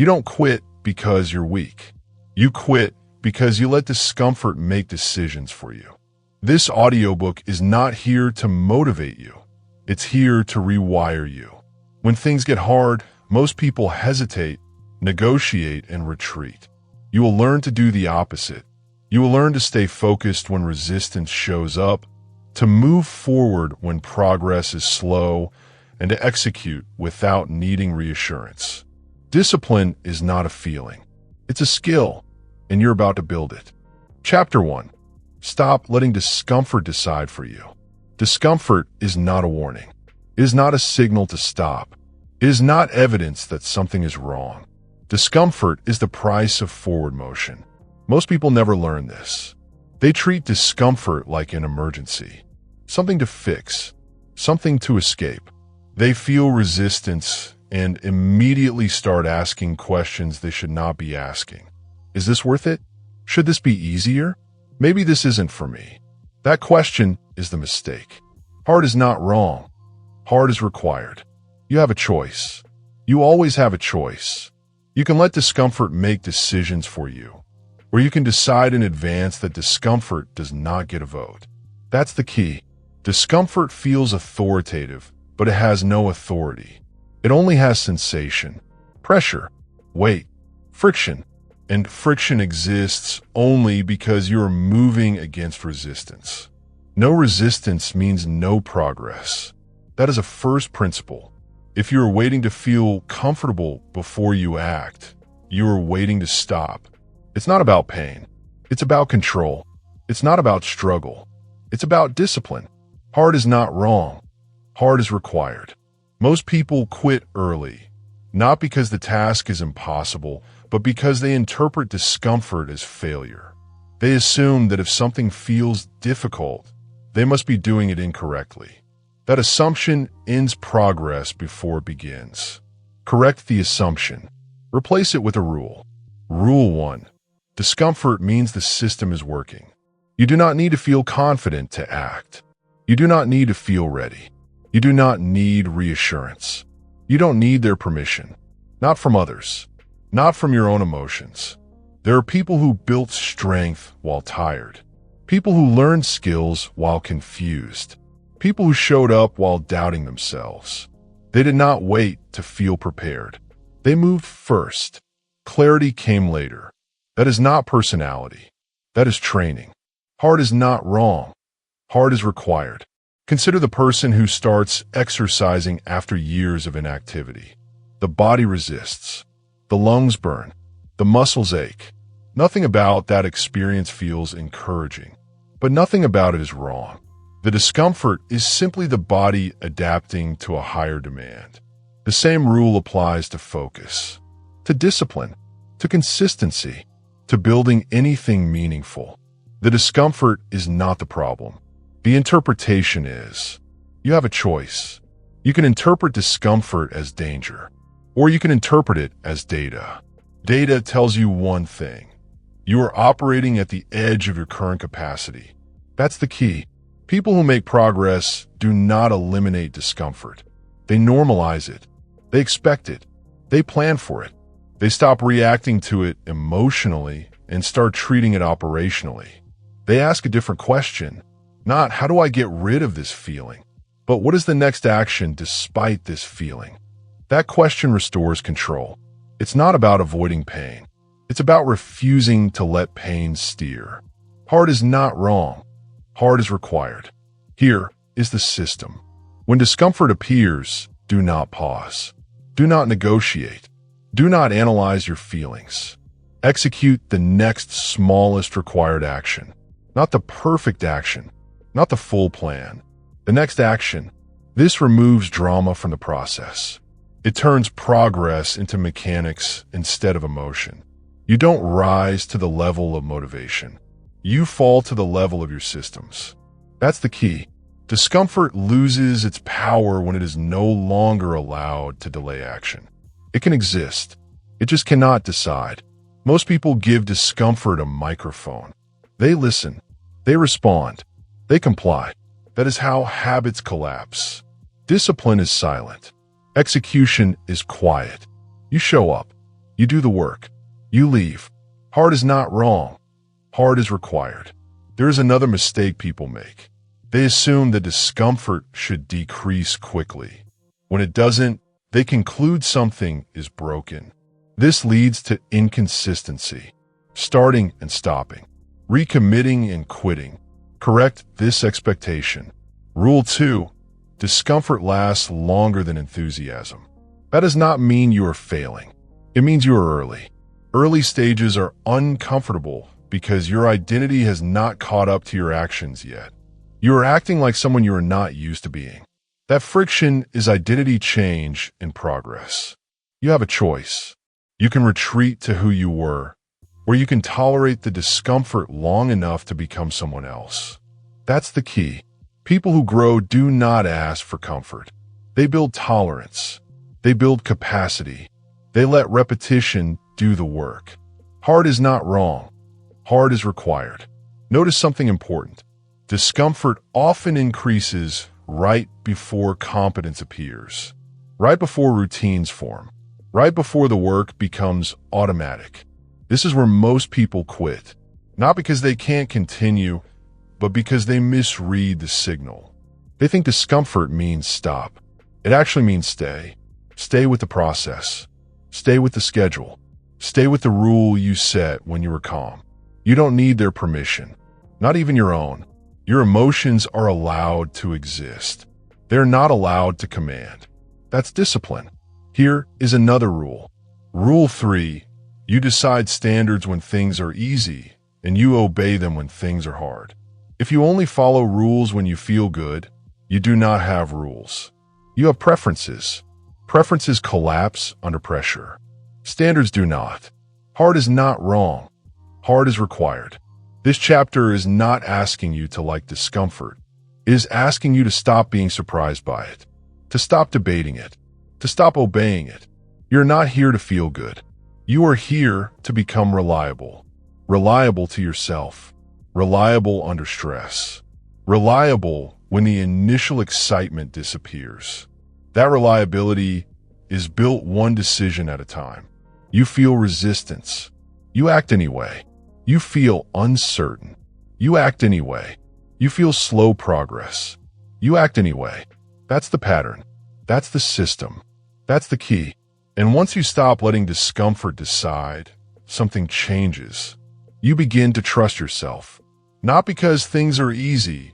You don't quit because you're weak. You quit because you let discomfort make decisions for you. This audiobook is not here to motivate you. It's here to rewire you. When things get hard, most people hesitate, negotiate, and retreat. You will learn to do the opposite. You will learn to stay focused when resistance shows up, to move forward when progress is slow, and to execute without needing reassurance. Discipline is not a feeling. It's a skill, and you're about to build it. Chapter 1. Stop letting discomfort decide for you. Discomfort is not a warning. It is not a signal to stop. It is not evidence that something is wrong. Discomfort is the price of forward motion. Most people never learn this. They treat discomfort like an emergency, something to fix, something to escape. They feel resistance and immediately start asking questions they should not be asking. Is this worth it? Should this be easier? Maybe this isn't for me. That question is the mistake. Hard is not wrong. Hard is required. You have a choice. You always have a choice. You can let discomfort make decisions for you, or you can decide in advance that discomfort does not get a vote. That's the key. Discomfort feels authoritative, but it has no authority. It only has sensation, pressure, weight, friction, and friction exists only because you are moving against resistance. No resistance means no progress. That is a first principle. If you are waiting to feel comfortable before you act, you are waiting to stop. It's not about pain. It's about control. It's not about struggle. It's about discipline. Hard is not wrong. Hard is required. Most people quit early, not because the task is impossible, but because they interpret discomfort as failure. They assume that if something feels difficult, they must be doing it incorrectly. That assumption ends progress before it begins. Correct the assumption. Replace it with a rule. Rule 1. Discomfort means the system is working. You do not need to feel confident to act. You do not need to feel ready. You do not need reassurance. You don't need their permission. Not from others. Not from your own emotions. There are people who built strength while tired. People who learned skills while confused. People who showed up while doubting themselves. They did not wait to feel prepared. They moved first. Clarity came later. That is not personality. That is training. Hard is not wrong. Hard is required. Consider the person who starts exercising after years of inactivity. The body resists. The lungs burn. The muscles ache. Nothing about that experience feels encouraging, but nothing about it is wrong. The discomfort is simply the body adapting to a higher demand. The same rule applies to focus, to discipline, to consistency, to building anything meaningful. The discomfort is not the problem. The interpretation is. You have a choice. You can interpret discomfort as danger, or you can interpret it as data. Data tells you one thing. You are operating at the edge of your current capacity. That's the key. People who make progress do not eliminate discomfort. They normalize it. They expect it. They plan for it. They stop reacting to it emotionally and start treating it operationally. They ask a different question. Not, how do I get rid of this feeling? But what is the next action despite this feeling? That question restores control. It's not about avoiding pain. It's about refusing to let pain steer. Hard is not wrong. Hard is required. Here is the system. When discomfort appears, do not pause. Do not negotiate. Do not analyze your feelings. Execute the next smallest required action. Not the perfect action. Not the full plan. The next action. This removes drama from the process. It turns progress into mechanics instead of emotion. You don't rise to the level of motivation. You fall to the level of your systems. That's the key. Discomfort loses its power when it is no longer allowed to delay action. It can exist. It just cannot decide. Most people give discomfort a microphone. They listen. They respond. They comply. That is how habits collapse. Discipline is silent. Execution is quiet. You show up. You do the work. You leave. Hard is not wrong. Hard is required. There is another mistake people make. They assume that discomfort should decrease quickly. When it doesn't, they conclude something is broken. This leads to inconsistency, starting and stopping, recommitting and quitting. Correct this expectation. Rule 2. Discomfort lasts longer than enthusiasm. That does not mean you are failing. It means you are early. Early stages are uncomfortable because your identity has not caught up to your actions yet. You are acting like someone you are not used to being. That friction is identity change in progress. You have a choice. You can retreat to who you were, or you can tolerate the discomfort long enough to become someone else. That's the key. People who grow do not ask for comfort. They build tolerance. They build capacity. They let repetition do the work. Hard is not wrong. Hard is required. Notice something important. Discomfort often increases right before competence appears, right before routines form, right before the work becomes automatic. This is where most people quit, not because they can't continue, but because they misread the signal. They think discomfort means stop. It actually means stay. Stay with the process. Stay with the schedule. Stay with the rule you set when you were calm. You don't need their permission, not even your own. Your emotions are allowed to exist. They're not allowed to command. That's discipline. Here is another rule. Rule 3. You decide standards when things are easy, and you obey them when things are hard. If you only follow rules when you feel good, you do not have rules. You have preferences. Preferences collapse under pressure. Standards do not. Hard is not wrong. Hard is required. This chapter is not asking you to like discomfort. It is asking you to stop being surprised by it, to stop debating it, to stop obeying it. You're not here to feel good. You are here to become reliable. Reliable to yourself. Reliable under stress. Reliable when the initial excitement disappears. That reliability is built one decision at a time. You feel resistance. You act anyway. You feel uncertain. You act anyway. You feel slow progress. You act anyway. That's the pattern. That's the system. That's the key. And once you stop letting discomfort decide, something changes. You begin to trust yourself. Not because things are easy,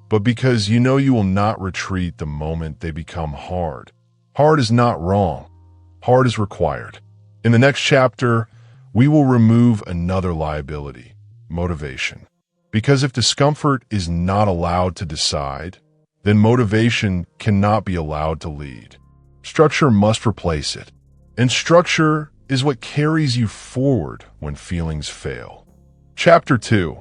but because you know you will not retreat the moment they become hard. Hard is not wrong. Hard is required. In the next chapter, we will remove another liability, motivation. Because if discomfort is not allowed to decide, then motivation cannot be allowed to lead. Structure must replace it. And structure is what carries you forward when feelings fail. Chapter 2.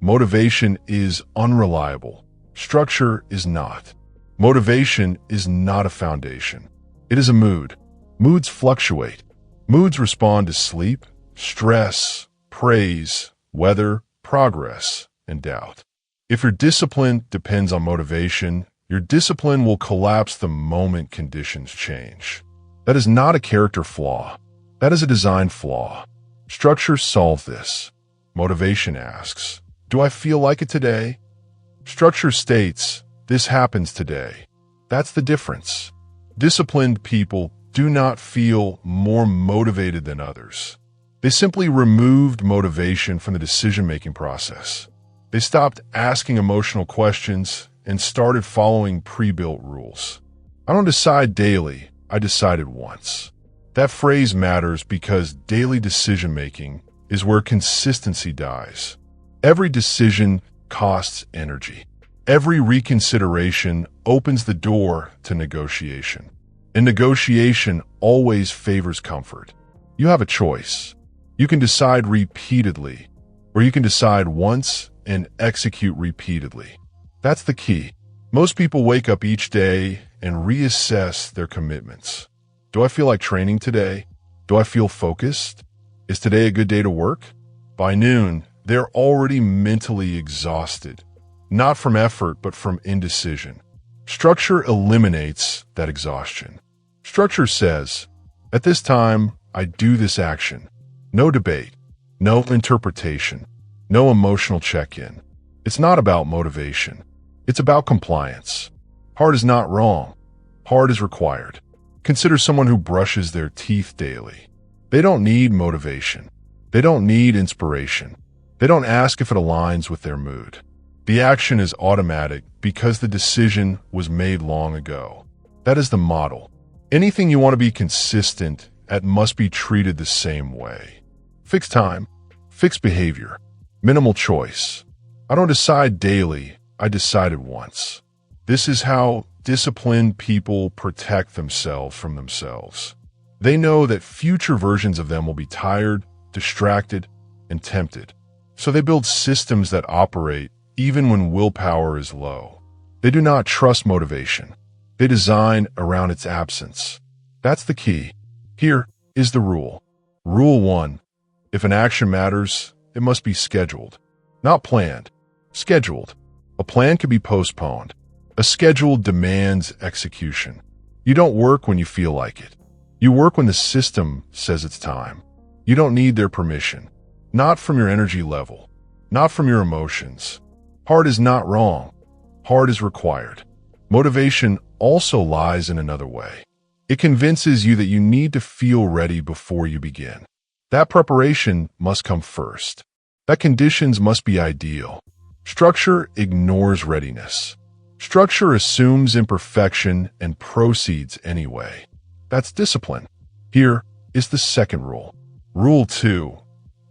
Motivation is unreliable. Structure is not. Motivation is not a foundation. It is a mood. Moods fluctuate. Moods respond to sleep, stress, praise, weather, progress, and doubt. If your discipline depends on motivation, your discipline will collapse the moment conditions change. That is not a character flaw. That is a design flaw. Structure solves this. Motivation asks, do I feel like it today? Structure states, this happens today. That's the difference. Disciplined people do not feel more motivated than others. They simply removed motivation from the decision-making process. They stopped asking emotional questions and started following pre-built rules. I don't decide daily, I decided once. That phrase matters because daily decision-making is where consistency dies. Every decision costs energy. Every reconsideration opens the door to negotiation. And negotiation always favors comfort. You have a choice. You can decide repeatedly, or you can decide once and execute repeatedly. That's the key. Most people wake up each day and reassess their commitments. Do I feel like training today? Do I feel focused? Is today a good day to work? By noon, they're already mentally exhausted, not from effort, but from indecision. Structure eliminates that exhaustion. Structure says, at this time, I do this action. No debate, no interpretation, no emotional check-in. It's not about motivation. It's about compliance. Hard is not wrong. Hard is required. Consider someone who brushes their teeth daily. They don't need motivation. They don't need inspiration. They don't ask if it aligns with their mood. The action is automatic because the decision was made long ago. That is the model. Anything you want to be consistent at must be treated the same way. Fixed time, fixed behavior, minimal choice. I don't decide daily, I decided once. This is how disciplined people protect themselves from themselves. They know that future versions of them will be tired, distracted, and tempted. So they build systems that operate even when willpower is low. They do not trust motivation. They design around its absence. That's the key. Here is the rule. Rule 1. If an action matters, it must be scheduled. Not planned. Scheduled. A plan can be postponed. A schedule demands execution. You don't work when you feel like it. You work when the system says it's time. You don't need their permission. Not from your energy level. Not from your emotions. Hard is not wrong. Hard is required. Motivation also lies in another way. It convinces you that you need to feel ready before you begin. That preparation must come first. That conditions must be ideal. Structure ignores readiness. Structure assumes imperfection and proceeds anyway. That's discipline. Here is the second rule. Rule 2.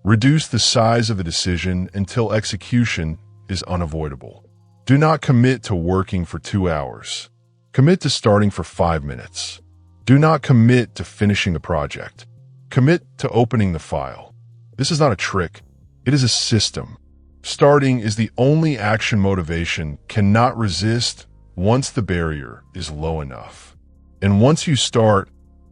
Reduce the size of the decision until execution is unavoidable. Do not commit to working for 2 hours. Commit to starting for 5 minutes. Do not commit to finishing the project. Commit to opening the file. This is not a trick. It is a system. Starting is the only action motivation cannot resist once the barrier is low enough. And once you start,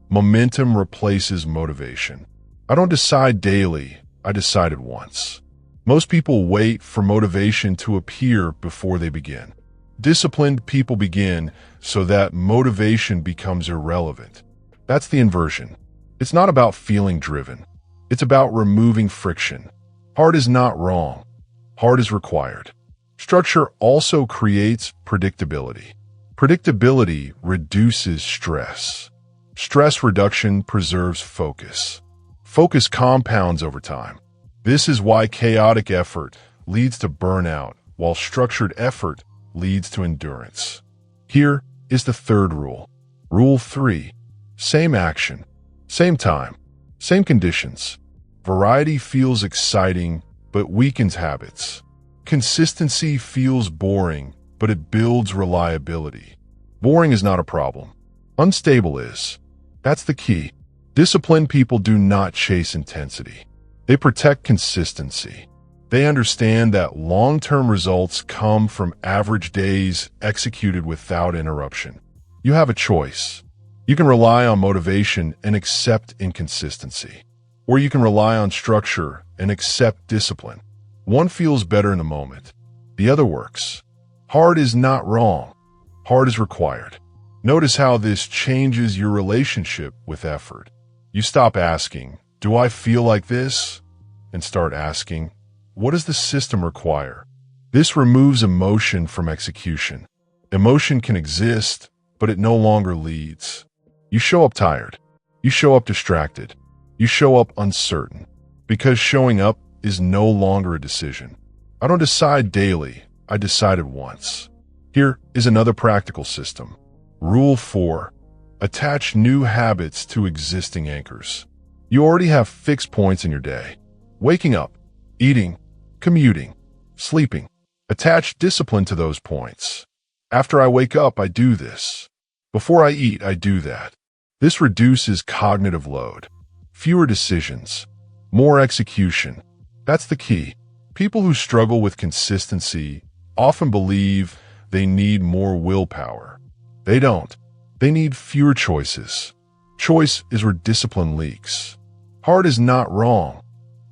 momentum replaces motivation. I don't decide daily, I decided once. Most people wait for motivation to appear before they begin. Disciplined people begin so that motivation becomes irrelevant. That's the inversion. It's not about feeling driven. It's about removing friction. Hard is not wrong. Hard is required. Structure also creates predictability. Predictability reduces stress. Stress reduction preserves focus. Focus compounds over time. This is why chaotic effort leads to burnout, while structured effort leads to endurance. Here is the third rule. Rule 3. Same action, same time, same conditions. Variety feels exciting, but weakens habits. Consistency feels boring, but it builds reliability. Boring is not a problem. Unstable is. That's the key. Disciplined people do not chase intensity. They protect consistency. They understand that long-term results come from average days executed without interruption. You have a choice. You can rely on motivation and accept inconsistency. Or you can rely on structure and accept discipline. One feels better in the moment. The other works. Hard is not wrong. Hard is required. Notice how this changes your relationship with effort. You stop asking, "Do I feel like this?" and start asking, "What does the system require?" This removes emotion from execution. Emotion can exist, but it no longer leads. You show up tired. You show up distracted. You show up uncertain. Because showing up is no longer a decision. I don't decide daily. I decided once. Here is another practical system. Rule 4. Attach new habits to existing anchors. You already have fixed points in your day. Waking up, eating, commuting, sleeping. Attach discipline to those points. After I wake up, I do this. Before I eat, I do that. This reduces cognitive load. Fewer decisions. More execution. That's the key. People who struggle with consistency often believe they need more willpower. They don't. They need fewer choices. Choice is where discipline leaks. Hard is not wrong.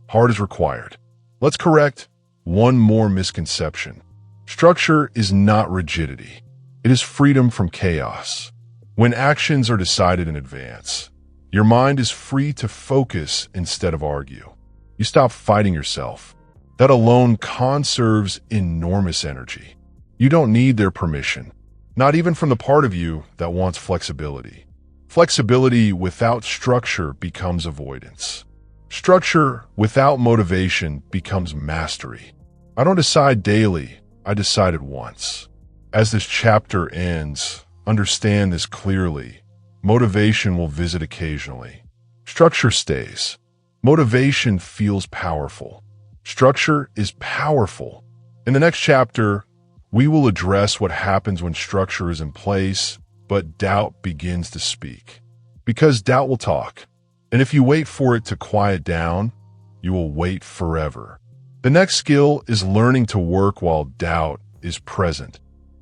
Hard is required. Let's correct one more misconception. Structure is not rigidity. It is freedom from chaos. When actions are decided in advance, Your mind is free to focus instead of argue. You stop fighting yourself. That alone conserves enormous energy. You don't need their permission, not even from the part of you that wants flexibility. Flexibility without structure becomes avoidance. Structure without motivation becomes mastery. I don't decide daily, I decide at once. As this chapter ends, understand this clearly. Motivation will visit occasionally. Structure stays. Motivation feels powerful. Structure is powerful. In the next chapter, we will address what happens when structure is in place, but doubt begins to speak. Because doubt will talk. And if you wait for it to quiet down, you will wait forever. The next skill is learning to work while doubt is present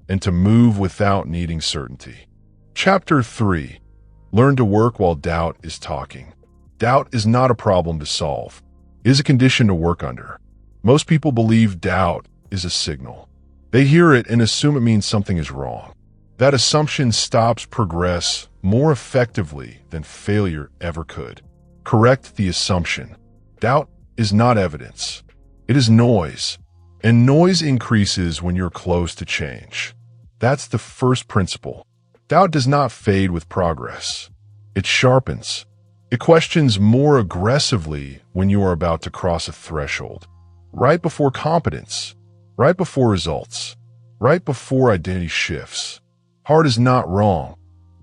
and to move without needing certainty. Chapter 3. Learn to work while doubt is talking. Doubt is not a problem to solve. It is a condition to work under. Most people believe doubt is a signal. They hear it and assume it means something is wrong. That assumption stops progress more effectively than failure ever could. Correct the assumption. Doubt is not evidence. It is noise. And noise increases when you're close to change. That's the first principle. Doubt does not fade with progress. It sharpens. It questions more aggressively when you are about to cross a threshold. Right before competence. Right before results. Right before identity shifts. Hard is not wrong.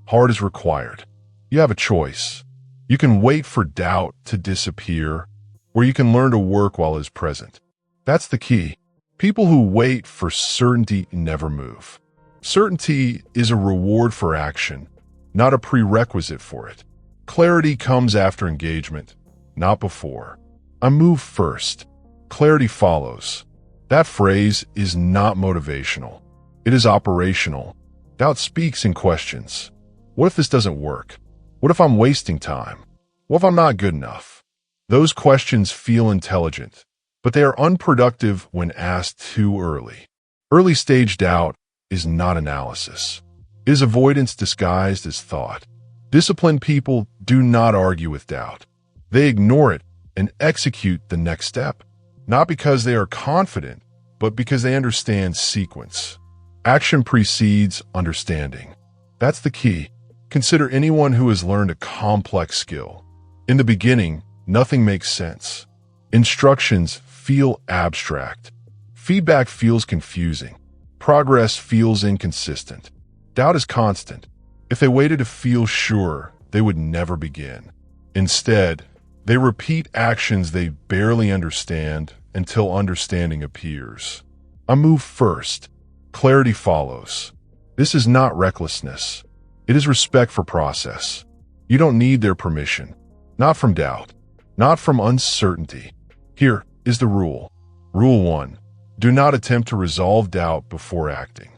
Hard is required. You have a choice. You can wait for doubt to disappear, or you can learn to work while it is present. That's the key. People who wait for certainty never move. Certainty is a reward for action, not a prerequisite for it. Clarity comes after engagement, not before. I move first. Clarity follows. That phrase is not motivational. It is operational. Doubt speaks in questions. What if this doesn't work? What if I'm wasting time? What if I'm not good enough? Those questions feel intelligent, but they are unproductive when asked too early. Early stage doubt is not analysis. It is avoidance disguised as thought. Disciplined people do not argue with doubt. They ignore it and execute the next step, not because they are confident, but because they understand sequence. Action precedes understanding. That's the key. Consider anyone who has learned a complex skill. In the beginning, nothing makes sense. Instructions feel abstract. Feedback feels confusing. Progress feels inconsistent. Doubt is constant. If they waited to feel sure, they would never begin. Instead, they repeat actions they barely understand until understanding appears. I move first. Clarity follows. This is not recklessness. It is respect for process. You don't need their permission. Not from doubt. Not from uncertainty. Here is the rule. Rule 1. Do not attempt to resolve doubt before acting.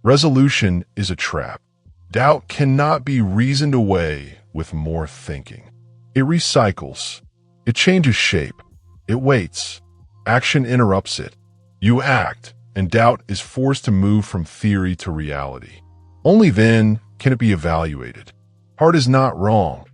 Resolution is a trap. Doubt cannot be reasoned away with more thinking. It recycles. It changes shape. It waits. Action interrupts it. You act, and doubt is forced to move from theory to reality. Only then can it be evaluated. Hard is not wrong.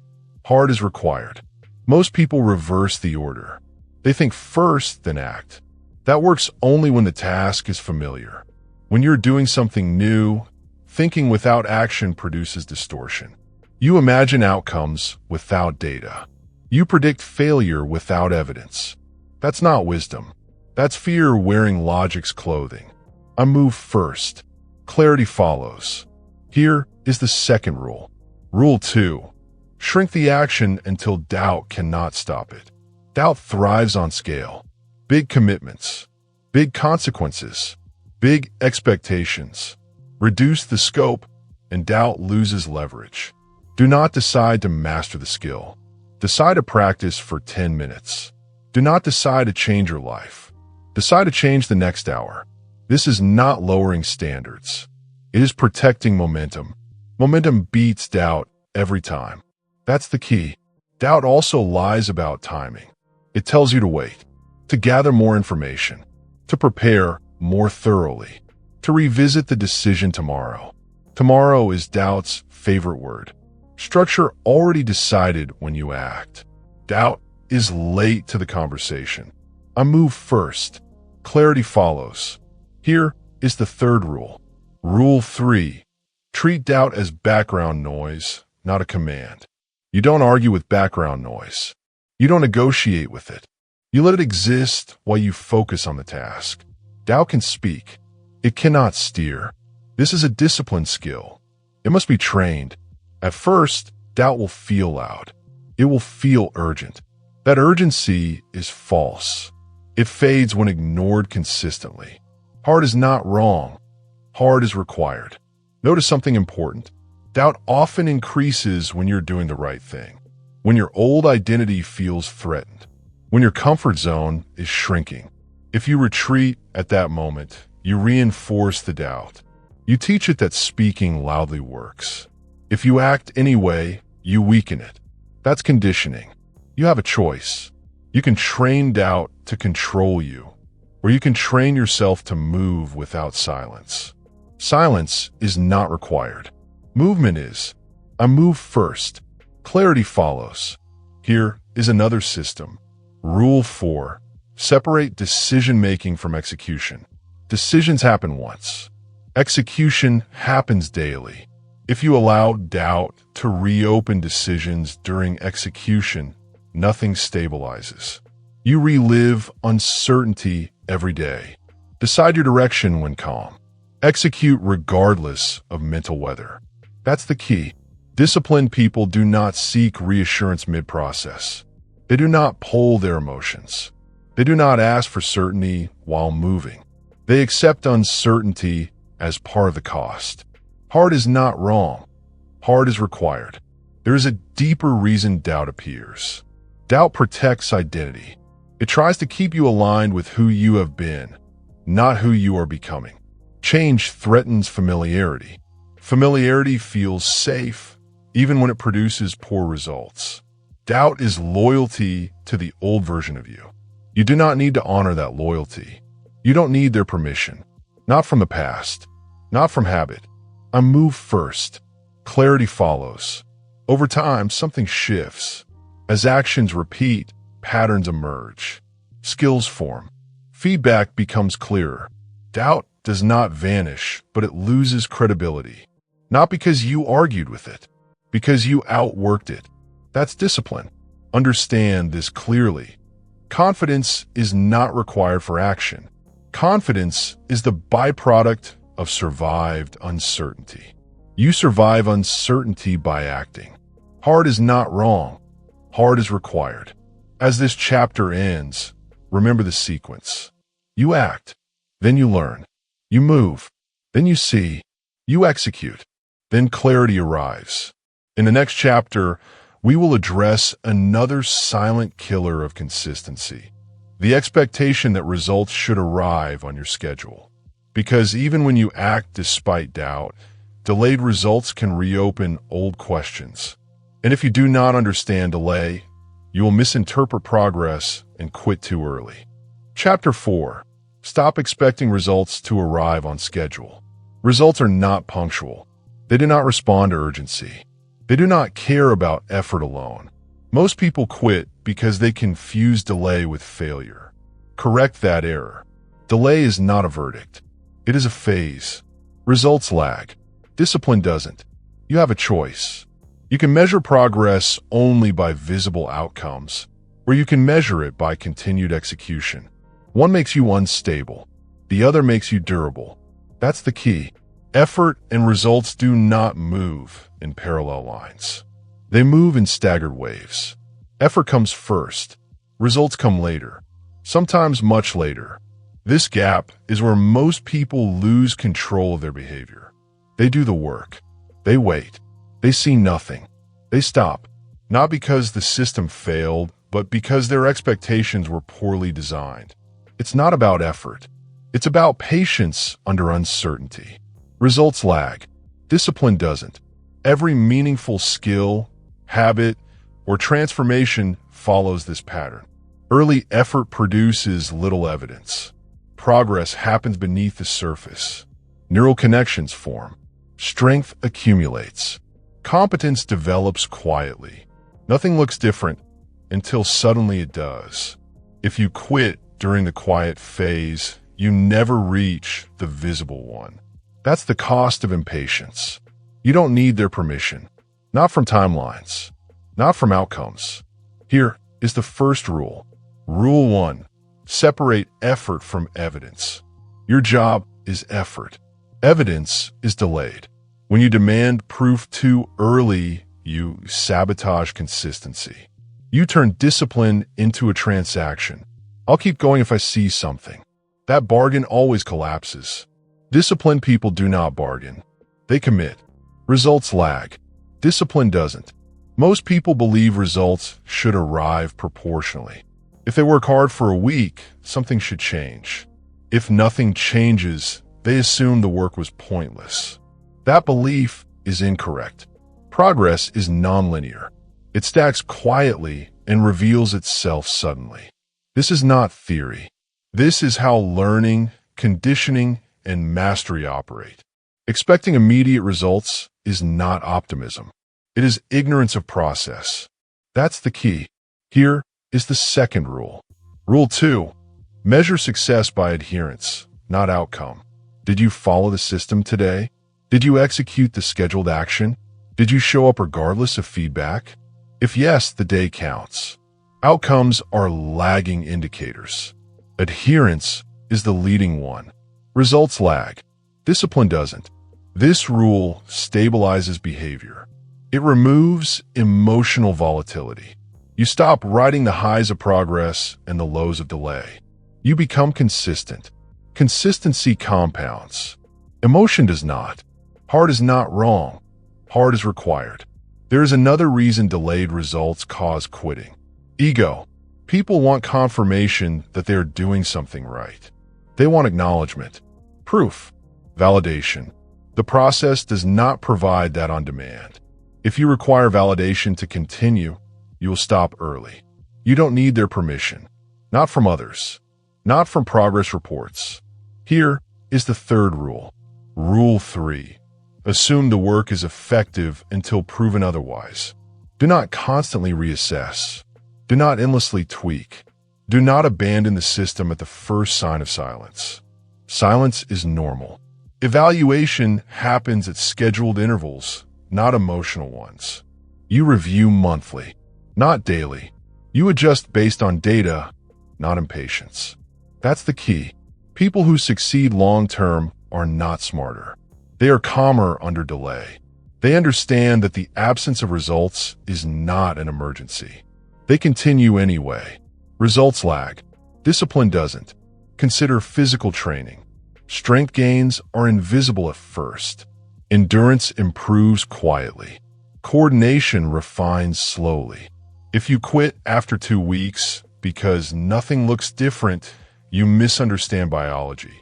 Hard is required. Most people reverse the order. They think first, then act. That works only when the task is familiar. When you're doing something new, thinking without action produces distortion. You imagine outcomes without data. You predict failure without evidence. That's not wisdom. That's fear wearing logic's clothing. I move first. Clarity follows. Here is the second rule. Rule 2. Shrink the action until doubt cannot stop it. Doubt thrives on scale. Big commitments. Big consequences. Big expectations. Reduce the scope, and doubt loses leverage. Do not decide to master the skill. Decide to practice for 10 minutes. Do not decide to change your life. Decide to change the next hour. This is not lowering standards. It is protecting momentum. Momentum beats doubt every time. That's the key. Doubt also lies about timing. It tells you to wait, to gather more information, to prepare more thoroughly, to revisit the decision tomorrow. Tomorrow is doubt's favorite word. Structure already decided when you act. Doubt is late to the conversation. I move first. Clarity follows. Here is the third rule. Rule 3. Treat doubt as background noise, not a command. You don't argue with background noise. You don't negotiate with it. You let it exist while you focus on the task. Doubt can speak. It cannot steer. This is a discipline skill. It must be trained. At first, doubt will feel loud. It will feel urgent. That urgency is false. It fades when ignored consistently. Hard is not wrong. Hard is required. Notice something important. Doubt often increases when you're doing the right thing, when your old identity feels threatened, when your comfort zone is shrinking. If you retreat at that moment, you reinforce the doubt. You teach it that speaking loudly works. If you act anyway, you weaken it. That's conditioning. You have a choice. You can train doubt to control you, or you can train yourself to move without silence. Silence is not required. Movement is. I move first. Clarity follows. Here is another system. Rule 4. Separate decision-making from execution. Decisions happen once. Execution happens daily. If you allow doubt to reopen decisions during execution, nothing stabilizes. You relive uncertainty every day. Decide your direction when calm. Execute regardless of mental weather. That's the key. Disciplined people do not seek reassurance mid-process. They do not poll their emotions. They do not ask for certainty while moving. They accept uncertainty as part of the cost. Hard is not wrong. Hard is required. There is a deeper reason doubt appears. Doubt protects identity. It tries to keep you aligned with who you have been, not who you are becoming. Change threatens familiarity. Familiarity feels safe, even when it produces poor results. Doubt is loyalty to the old version of you. You do not need to honor that loyalty. You don't need their permission. Not from the past. Not from habit. I move first. Clarity follows. Over time, something shifts. As actions repeat, patterns emerge. Skills form. Feedback becomes clearer. Doubt does not vanish, but it loses credibility. Not because you argued with it, because you outworked it. That's discipline. Understand this clearly. Confidence is not required for action. Confidence is the byproduct of survived uncertainty. You survive uncertainty by acting. Hard is not wrong. Hard is required. As this chapter ends, remember the sequence. You act, then you learn. You move, then you see. You execute, then clarity arrives. In the next chapter, we will address another silent killer of consistency. The expectation that results should arrive on your schedule. Because even when you act despite doubt, delayed results can reopen old questions. And if you do not understand delay, you will misinterpret progress and quit too early. Chapter 4. Stop expecting results to arrive on schedule. Results are not punctual. They do not respond to urgency. They do not care about effort alone. Most people quit because they confuse delay with failure. Correct that error. Delay is not a verdict. It is a phase. Results lag. Discipline doesn't. You have a choice. You can measure progress only by visible outcomes, or you can measure it by continued execution. One makes you unstable. The other makes you durable. That's the key. Effort and results do not move in parallel lines. They move in staggered waves. Effort comes first. Results come later. Sometimes much later. This gap is where most people lose control of their behavior. They do the work. They wait. They see nothing. They stop. Not because the system failed, but because their expectations were poorly designed. It's not about effort. It's about patience under uncertainty. Results lag. Discipline doesn't. Every meaningful skill, habit, or transformation follows this pattern. Early effort produces little evidence. Progress happens beneath the surface. Neural connections form. Strength accumulates. Competence develops quietly. Nothing looks different until suddenly it does. If you quit during the quiet phase, you never reach the visible one. That's the cost of impatience. You don't need their permission. Not from timelines. Not from outcomes. Here is the first rule. Rule 1. Separate effort from evidence. Your job is effort. Evidence is delayed. When you demand proof too early, you sabotage consistency. You turn discipline into a transaction. I'll keep going if I see something. That bargain always collapses. Disciplined people do not bargain. They commit. Results lag. Discipline doesn't. Most people believe results should arrive proportionally. If they work hard for a week, something should change. If nothing changes, they assume the work was pointless. That belief is incorrect. Progress is nonlinear. It stacks quietly and reveals itself suddenly. This is not theory. This is how learning, conditioning, and mastery operate. Expecting immediate results is not optimism. It is ignorance of process. That's the key. Here is the second rule. Rule 2. Measure success by adherence, not outcome. Did you follow the system today? Did you execute the scheduled action? Did you show up regardless of feedback? If yes, the day counts. Outcomes are lagging indicators. Adherence is the leading one. Results lag. Discipline doesn't. This rule stabilizes behavior. It removes emotional volatility. You stop riding the highs of progress and the lows of delay. You become consistent. Consistency compounds. Emotion does not. Hard is not wrong. Hard is required. There is another reason delayed results cause quitting. Ego. People want confirmation that they are doing something right. They want acknowledgement, proof, validation. The process does not provide that on demand. If you require validation to continue, you will stop early. You don't need their permission. Not from others. Not from progress reports. Here is the third rule. Rule 3. Assume the work is effective until proven otherwise. Do not constantly reassess. Do not endlessly tweak. Do not abandon the system at the first sign of silence. Silence is normal. Evaluation happens at scheduled intervals, not emotional ones. You review monthly, not daily. You adjust based on data, not impatience. That's the key. People who succeed long-term are not smarter. They are calmer under delay. They understand that the absence of results is not an emergency. They continue anyway. Results lag. Discipline doesn't. Consider physical training. Strength gains are invisible at first. Endurance improves quietly. Coordination refines slowly. If you quit after 2 weeks because nothing looks different, you misunderstand biology.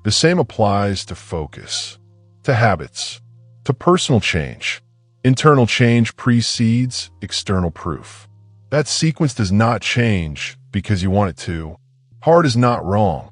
The same applies to focus, to habits, to personal change. Internal change precedes external proof. That sequence does not change because you want it to. Hard is not wrong.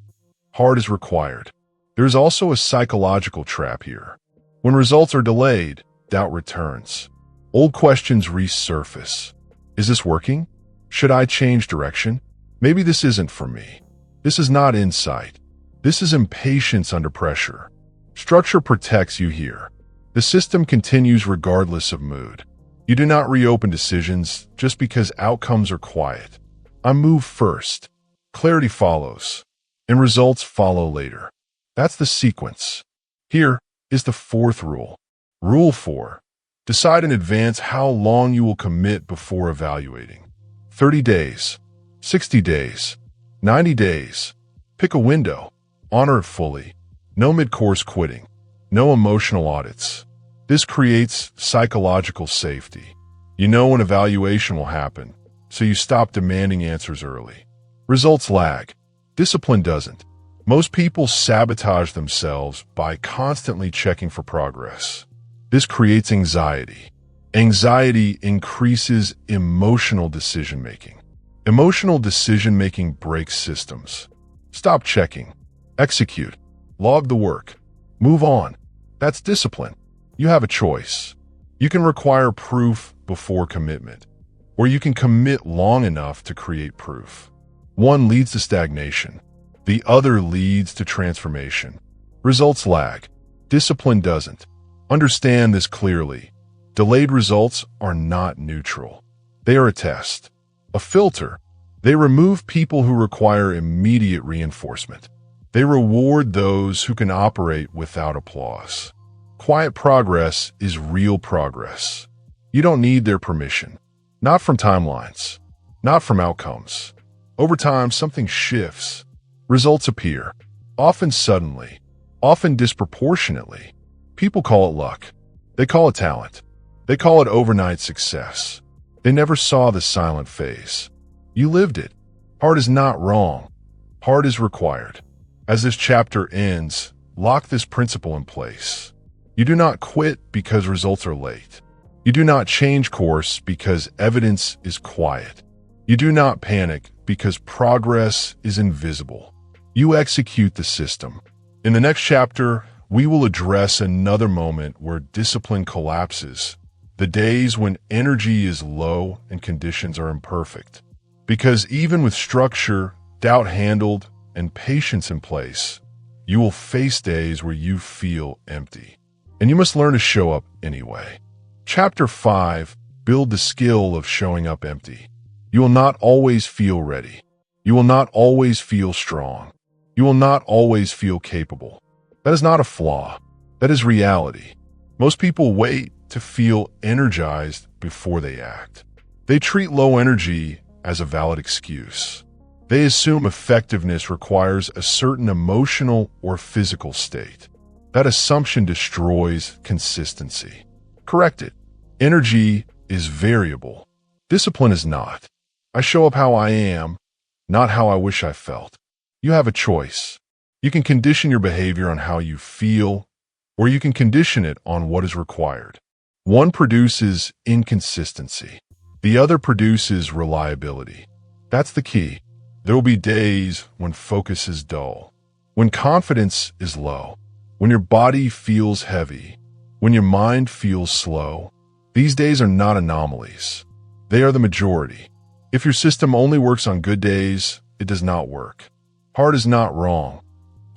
Hard is required. There is also a psychological trap here. When results are delayed, doubt returns. Old questions resurface. Is this working? Should I change direction? Maybe this isn't for me. This is not insight. This is impatience under pressure. Structure protects you here. The system continues regardless of mood. You do not reopen decisions just because outcomes are quiet. I move first. Clarity follows. And results follow later. That's the sequence. Here is the fourth rule. Rule 4. Decide in advance how long you will commit before evaluating. 30 days, 60 days, 90 days. Pick a window. Honor it fully. No mid-course quitting. No emotional audits. This creates psychological safety. You know when evaluation will happen, so you stop demanding answers early. Results lag. Discipline doesn't. Most people sabotage themselves by constantly checking for progress. This creates anxiety. Anxiety increases emotional decision-making. Emotional decision-making breaks systems. Stop checking. Execute. Log the work. Move on. That's discipline. You have a choice. You can require proof before commitment, or you can commit long enough to create proof. One leads to stagnation. The other leads to transformation. Results lag. Discipline doesn't. Understand this clearly. Delayed results are not neutral. They are a test, a filter. They remove people who require immediate reinforcement. They reward those who can operate without applause. Quiet progress is real progress. You don't need their permission. Not from timelines. Not from outcomes. Over time, something shifts. Results appear. Often suddenly. Often disproportionately. People call it luck. They call it talent. They call it overnight success. They never saw the silent phase. You lived it. Hard is not wrong. Hard is required. As this chapter ends, lock this principle in place. You do not quit because results are late. You do not change course because evidence is quiet. You do not panic because progress is invisible. You execute the system. In the next chapter, we will address another moment where discipline collapses, the days when energy is low and conditions are imperfect. Because even with structure, doubt handled, and patience in place, you will face days where you feel empty. And you must learn to show up anyway. Chapter 5, build the skill of showing up empty. You will not always feel ready. You will not always feel strong. You will not always feel capable. That is not a flaw. That is reality. Most people wait to feel energized before they act. They treat low energy as a valid excuse. They assume effectiveness requires a certain emotional or physical state. That assumption destroys consistency. Correct it. Energy is variable. Discipline is not. I show up how I am, not how I wish I felt. You have a choice. You can condition your behavior on how you feel, or you can condition it on what is required. One produces inconsistency. The other produces reliability. That's the key. There will be days when focus is dull, when confidence is low, when your body feels heavy, when your mind feels slow. These days are not anomalies. They are the majority. If your system only works on good days, it does not work. Hard is not wrong.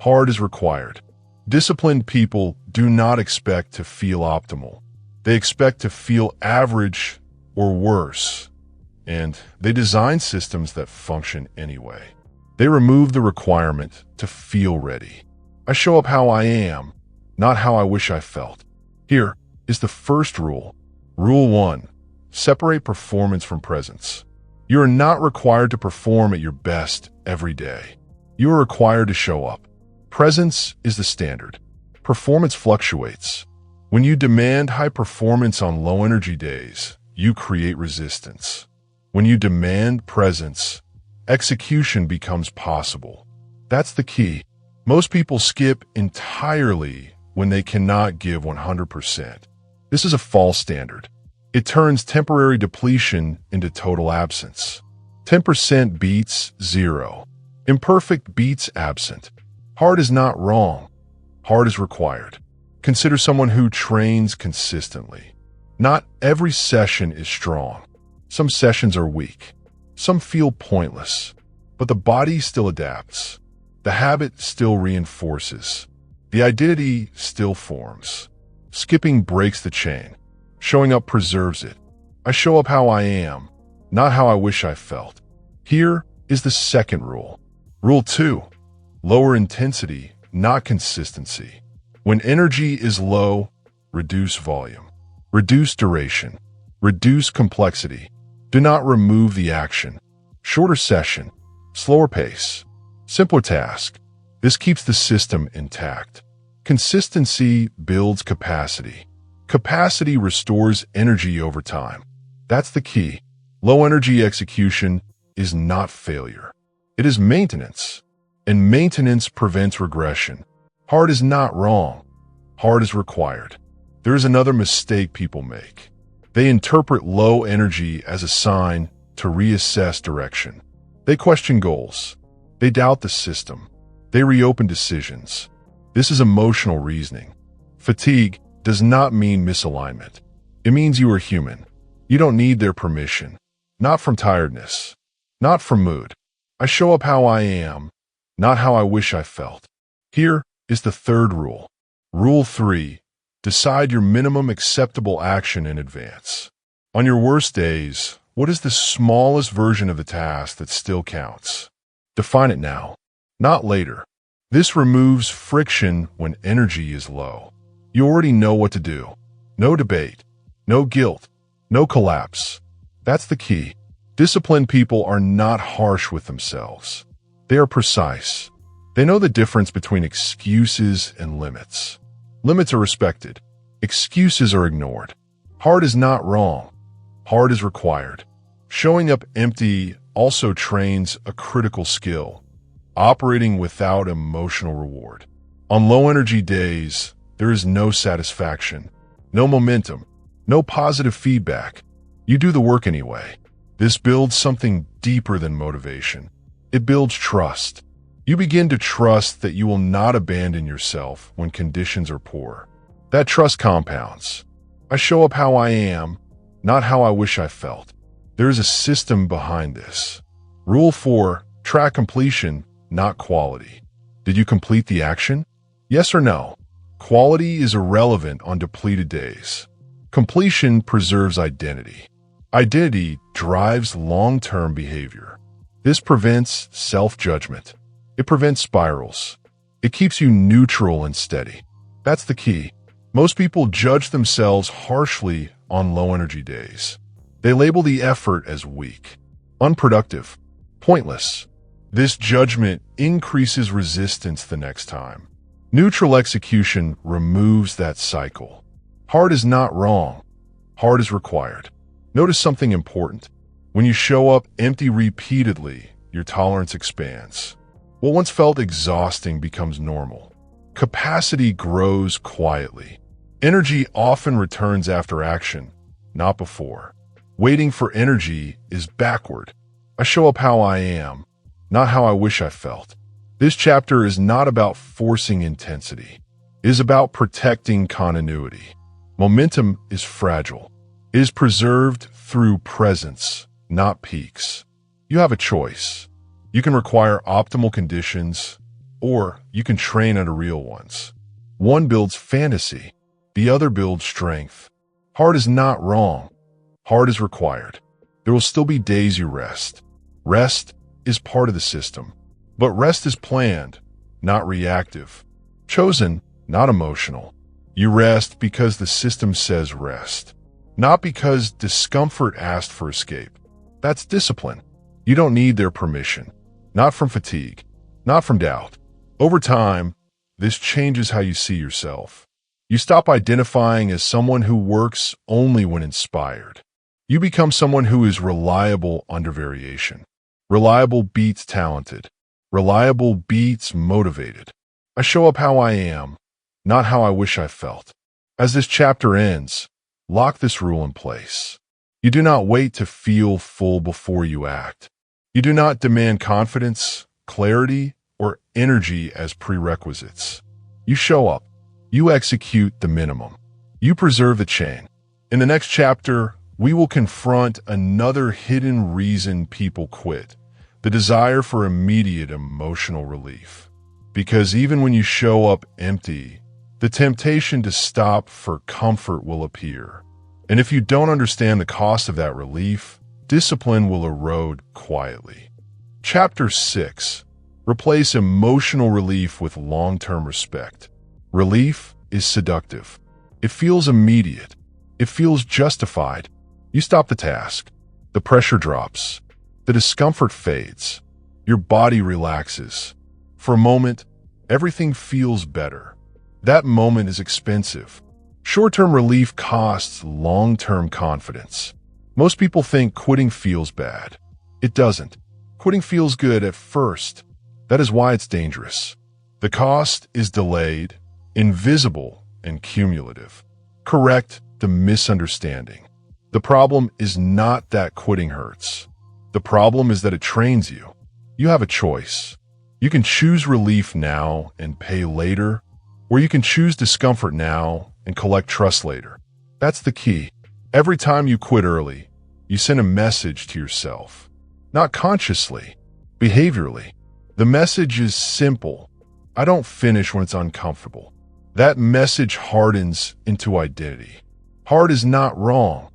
Hard is required. Disciplined people do not expect to feel optimal. They expect to feel average or worse. And they design systems that function anyway. They remove the requirement to feel ready. I show up how I am, not how I wish I felt. Here is the first rule. Rule 1. Separate performance from presence. You are not required to perform at your best every day. You are required to show up. Presence is the standard. Performance fluctuates. When you demand high performance on low energy days, you create resistance. When you demand presence, execution becomes possible. That's the key. Most people skip entirely when they cannot give 100%. This is a false standard. It turns temporary depletion into total absence. 10% beats 0. Imperfect beats absent. Hard is not wrong. Hard is required. Consider someone who trains consistently. Not every session is strong. Some sessions are weak. Some feel pointless. But the body still adapts. The habit still reinforces. The identity still forms. Skipping breaks the chain. Showing up preserves it. I show up how I am, not how I wish I felt. Here is the second rule. Rule 2. Lower intensity, not consistency. When energy is low, reduce volume. Reduce duration. Reduce complexity. Do not remove the action. Shorter session. Slower pace. Simpler task. This keeps the system intact. Consistency builds capacity. Capacity restores energy over time. That's the key. Low energy execution is not failure. It is maintenance. And maintenance prevents regression. Hard is not wrong. Hard is required. There is another mistake people make. They interpret low energy as a sign to reassess direction. They question goals. They doubt the system. They reopen decisions. This is emotional reasoning. Fatigue does not mean misalignment. It means you are human. You don't need their permission. Not from tiredness. Not from mood. I show up how I am, not how I wish I felt. Here is the third rule. Rule 3. Decide your minimum acceptable action in advance. On your worst days, what is the smallest version of the task that still counts? Define it now, not later. This removes friction when energy is low. You already know what to do. No debate, no guilt, no collapse. That's the key. Disciplined people are not harsh with themselves. They are precise. They know the difference between excuses and limits. Limits are respected. Excuses are ignored. Hard is not wrong. Hard is required. Showing up empty also trains a critical skill, operating without emotional reward. On low-energy days, there is no satisfaction, no momentum, no positive feedback. You do the work anyway. This builds something deeper than motivation. It builds trust. You begin to trust that you will not abandon yourself when conditions are poor. That trust compounds. I show up how I am, not how I wish I felt. There is a system behind this. Rule 4, track completion, not quality. Did you complete the action? Yes or no? Quality is irrelevant on depleted days. Completion preserves identity. Identity drives long-term behavior. This prevents self-judgment. It prevents spirals. It keeps you neutral and steady. That's the key. Most people judge themselves harshly on low-energy days. They label the effort as weak, unproductive, pointless. This judgment increases resistance the next time. Neutral execution removes that cycle. Hard is not wrong. Hard is required. Notice something important. When you show up empty repeatedly, your tolerance expands. What once felt exhausting becomes normal. Capacity grows quietly. Energy often returns after action, not before. Waiting for energy is backward. I show up how I am, not how I wish I felt. This chapter is not about forcing intensity. It is about protecting continuity. Momentum is fragile. It is preserved through presence, not peaks. You have a choice. You can require optimal conditions, or you can train under real ones. One builds fantasy. The other builds strength. Hard is not wrong. Hard is required. There will still be days you rest. Rest is part of the system. But rest is planned, not reactive. Chosen, not emotional. You rest because the system says rest. Not because discomfort asked for escape. That's discipline. You don't need their permission. Not from fatigue. Not from doubt. Over time, this changes how you see yourself. You stop identifying as someone who works only when inspired. You become someone who is reliable under variation. Reliable beats talented. Reliable beats motivated. I show up how I am, not how I wish I felt. As this chapter ends, lock this rule in place. You do not wait to feel full before you act. You do not demand confidence, clarity, or energy as prerequisites. You show up. You execute the minimum. You preserve the chain. In the next chapter, we will confront another hidden reason people quit, the desire for immediate emotional relief. Because even when you show up empty, the temptation to stop for comfort will appear. And if you don't understand the cost of that relief, discipline will erode quietly. Chapter 6. Replace emotional relief with long-term respect. Relief is seductive. It feels immediate. It feels justified. You stop the task. The pressure drops. The discomfort fades. Your body relaxes. For a moment, everything feels better. That moment is expensive. Short-term relief costs long-term confidence. Most people think quitting feels bad. It doesn't. Quitting feels good at first. That is why it's dangerous. The cost is delayed, invisible, and cumulative. Correct the misunderstanding. The problem is not that quitting hurts. The problem is that it trains you. You have a choice. You can choose relief now and pay later, or you can choose discomfort now and collect trust later. That's the key. Every time you quit early, you send a message to yourself. Not consciously, behaviorally. The message is simple. I don't finish when it's uncomfortable. That message hardens into identity. Hard is not wrong.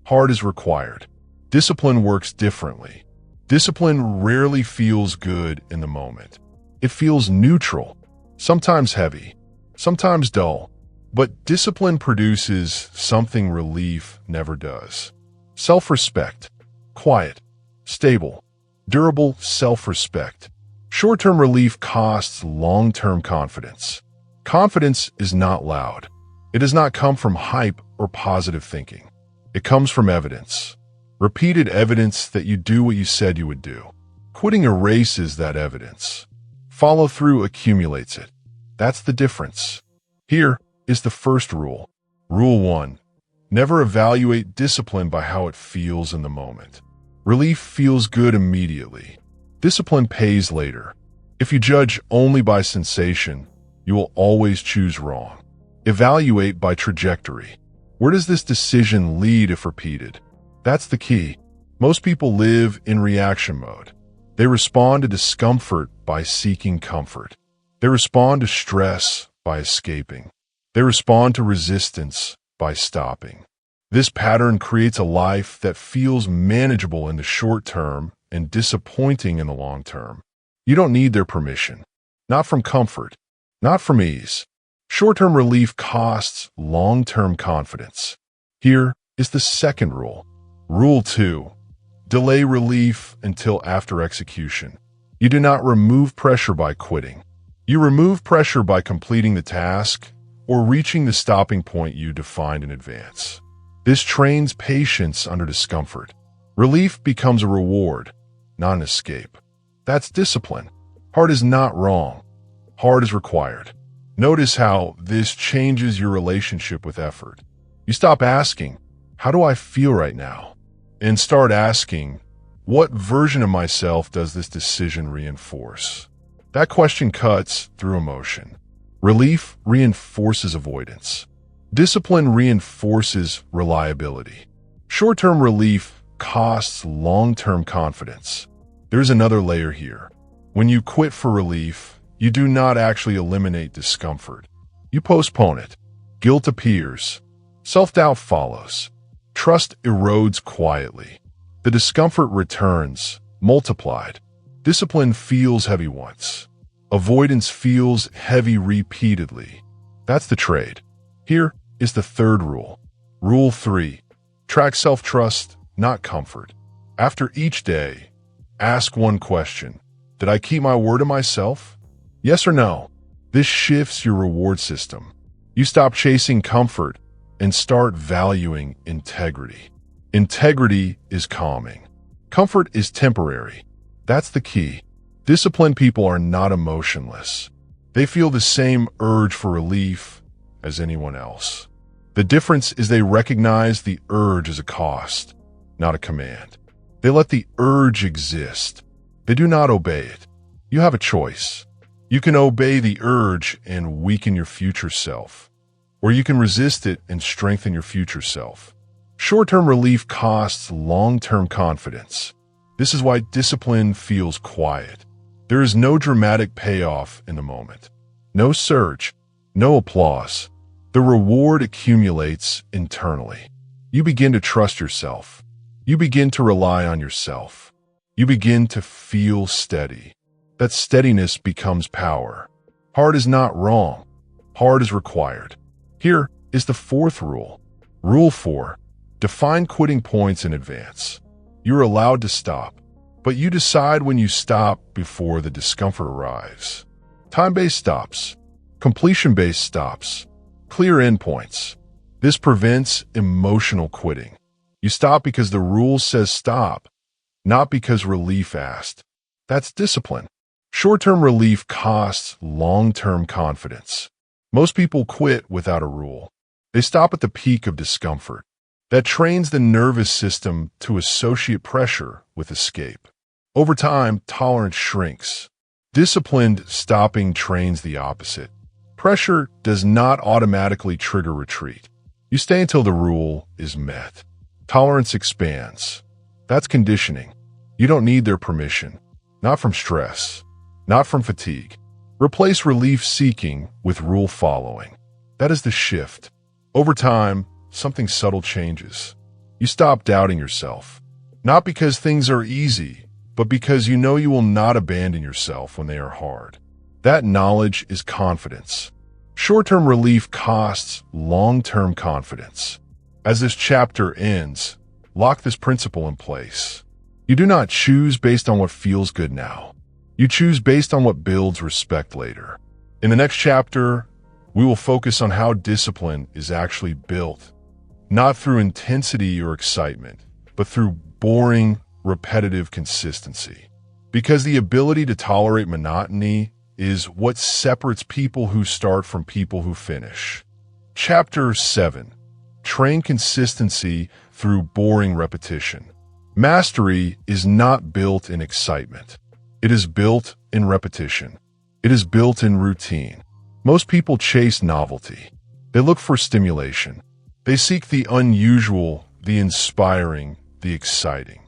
Hard is required. Discipline works differently. Discipline rarely feels good in the moment. It feels neutral, sometimes heavy, sometimes dull. But discipline produces something relief never does. Self-respect. Quiet, stable, durable self-respect. Short-term relief costs long-term confidence. Confidence is not loud. It does not come from hype or positive thinking. It comes from evidence. Repeated evidence that you do what you said you would do. Quitting erases that evidence. Follow-through accumulates it. That's the difference. Here is the first rule. Rule 1. Never evaluate discipline by how it feels in the moment. Relief feels good immediately. Discipline pays later. If you judge only by sensation, you will always choose wrong. Evaluate by trajectory. Where does this decision lead if repeated? That's the key. Most people live in reaction mode. They respond to discomfort by seeking comfort. They respond to stress by escaping. They respond to resistance by stopping. This pattern creates a life that feels manageable in the short term and disappointing in the long term. You don't need their permission. Not from comfort. Not from ease. Short-term relief costs long-term confidence. Here is the second rule. Rule 2. Delay relief until after execution. You do not remove pressure by quitting. You remove pressure by completing the task or reaching the stopping point you defined in advance. This trains patience under discomfort. Relief becomes a reward, not an escape. That's discipline. Hard is not wrong. Hard is required. Notice how this changes your relationship with effort. You stop asking, how do I feel right now? And start asking, what version of myself does this decision reinforce? That question cuts through emotion. Relief reinforces avoidance. Discipline reinforces reliability. Short-term relief costs long-term confidence. There's another layer here. When you quit for relief, you do not actually eliminate discomfort. You postpone it. Guilt appears. Self-doubt follows. Trust erodes quietly. The discomfort returns, multiplied. Discipline feels heavy once. Avoidance feels heavy repeatedly. That's the trade. Here is the third rule. Rule 3. Track self-trust, not comfort. After each day, ask one question. Did I keep my word to myself? Yes or no? This shifts your reward system. You stop chasing comfort and start valuing integrity. Integrity is calming. Comfort is temporary. That's the key. Disciplined people are not emotionless. They feel the same urge for relief as anyone else. The difference is they recognize the urge as a cost, not a command. They let the urge exist. They do not obey it. You have a choice. You can obey the urge and weaken your future self, or you can resist it and strengthen your future self. Short-term relief costs long-term confidence. This is why discipline feels quiet. There is no dramatic payoff in the moment. No surge, no applause. The reward accumulates internally. You begin to trust yourself. You begin to rely on yourself. You begin to feel steady. That steadiness becomes power. Hard is not wrong. Hard is required. Here is the fourth rule. Rule 4. Define quitting points in advance. You're allowed to stop, but you decide when you stop before the discomfort arrives. Time-based stops. Completion-based stops. Clear endpoints. This prevents emotional quitting. You stop because the rule says stop, not because relief asked. That's discipline. Short-term relief costs long-term confidence. Most people quit without a rule. They stop at the peak of discomfort. That trains the nervous system to associate pressure with escape. Over time, tolerance shrinks. Disciplined stopping trains the opposite. Pressure does not automatically trigger retreat. You stay until the rule is met. Tolerance expands. That's conditioning. You don't need their permission. Not from stress. Not from fatigue. Replace relief-seeking with rule-following. That is the shift. Over time, something subtle changes. You stop doubting yourself. Not because things are easy, but because you know you will not abandon yourself when they are hard. That knowledge is confidence. Short-term relief costs long-term confidence. As this chapter ends, lock this principle in place. You do not choose based on what feels good now. You choose based on what builds respect later. In the next chapter, we will focus on how discipline is actually built, not through intensity or excitement, but through boring, repetitive consistency. Because the ability to tolerate monotony is what separates people who start from people who finish. Chapter 7. Train consistency through boring repetition. Mastery is not built in excitement. It is built in repetition. It is built in routine. Most people chase novelty. They look for stimulation. They seek the unusual, the inspiring, the exciting.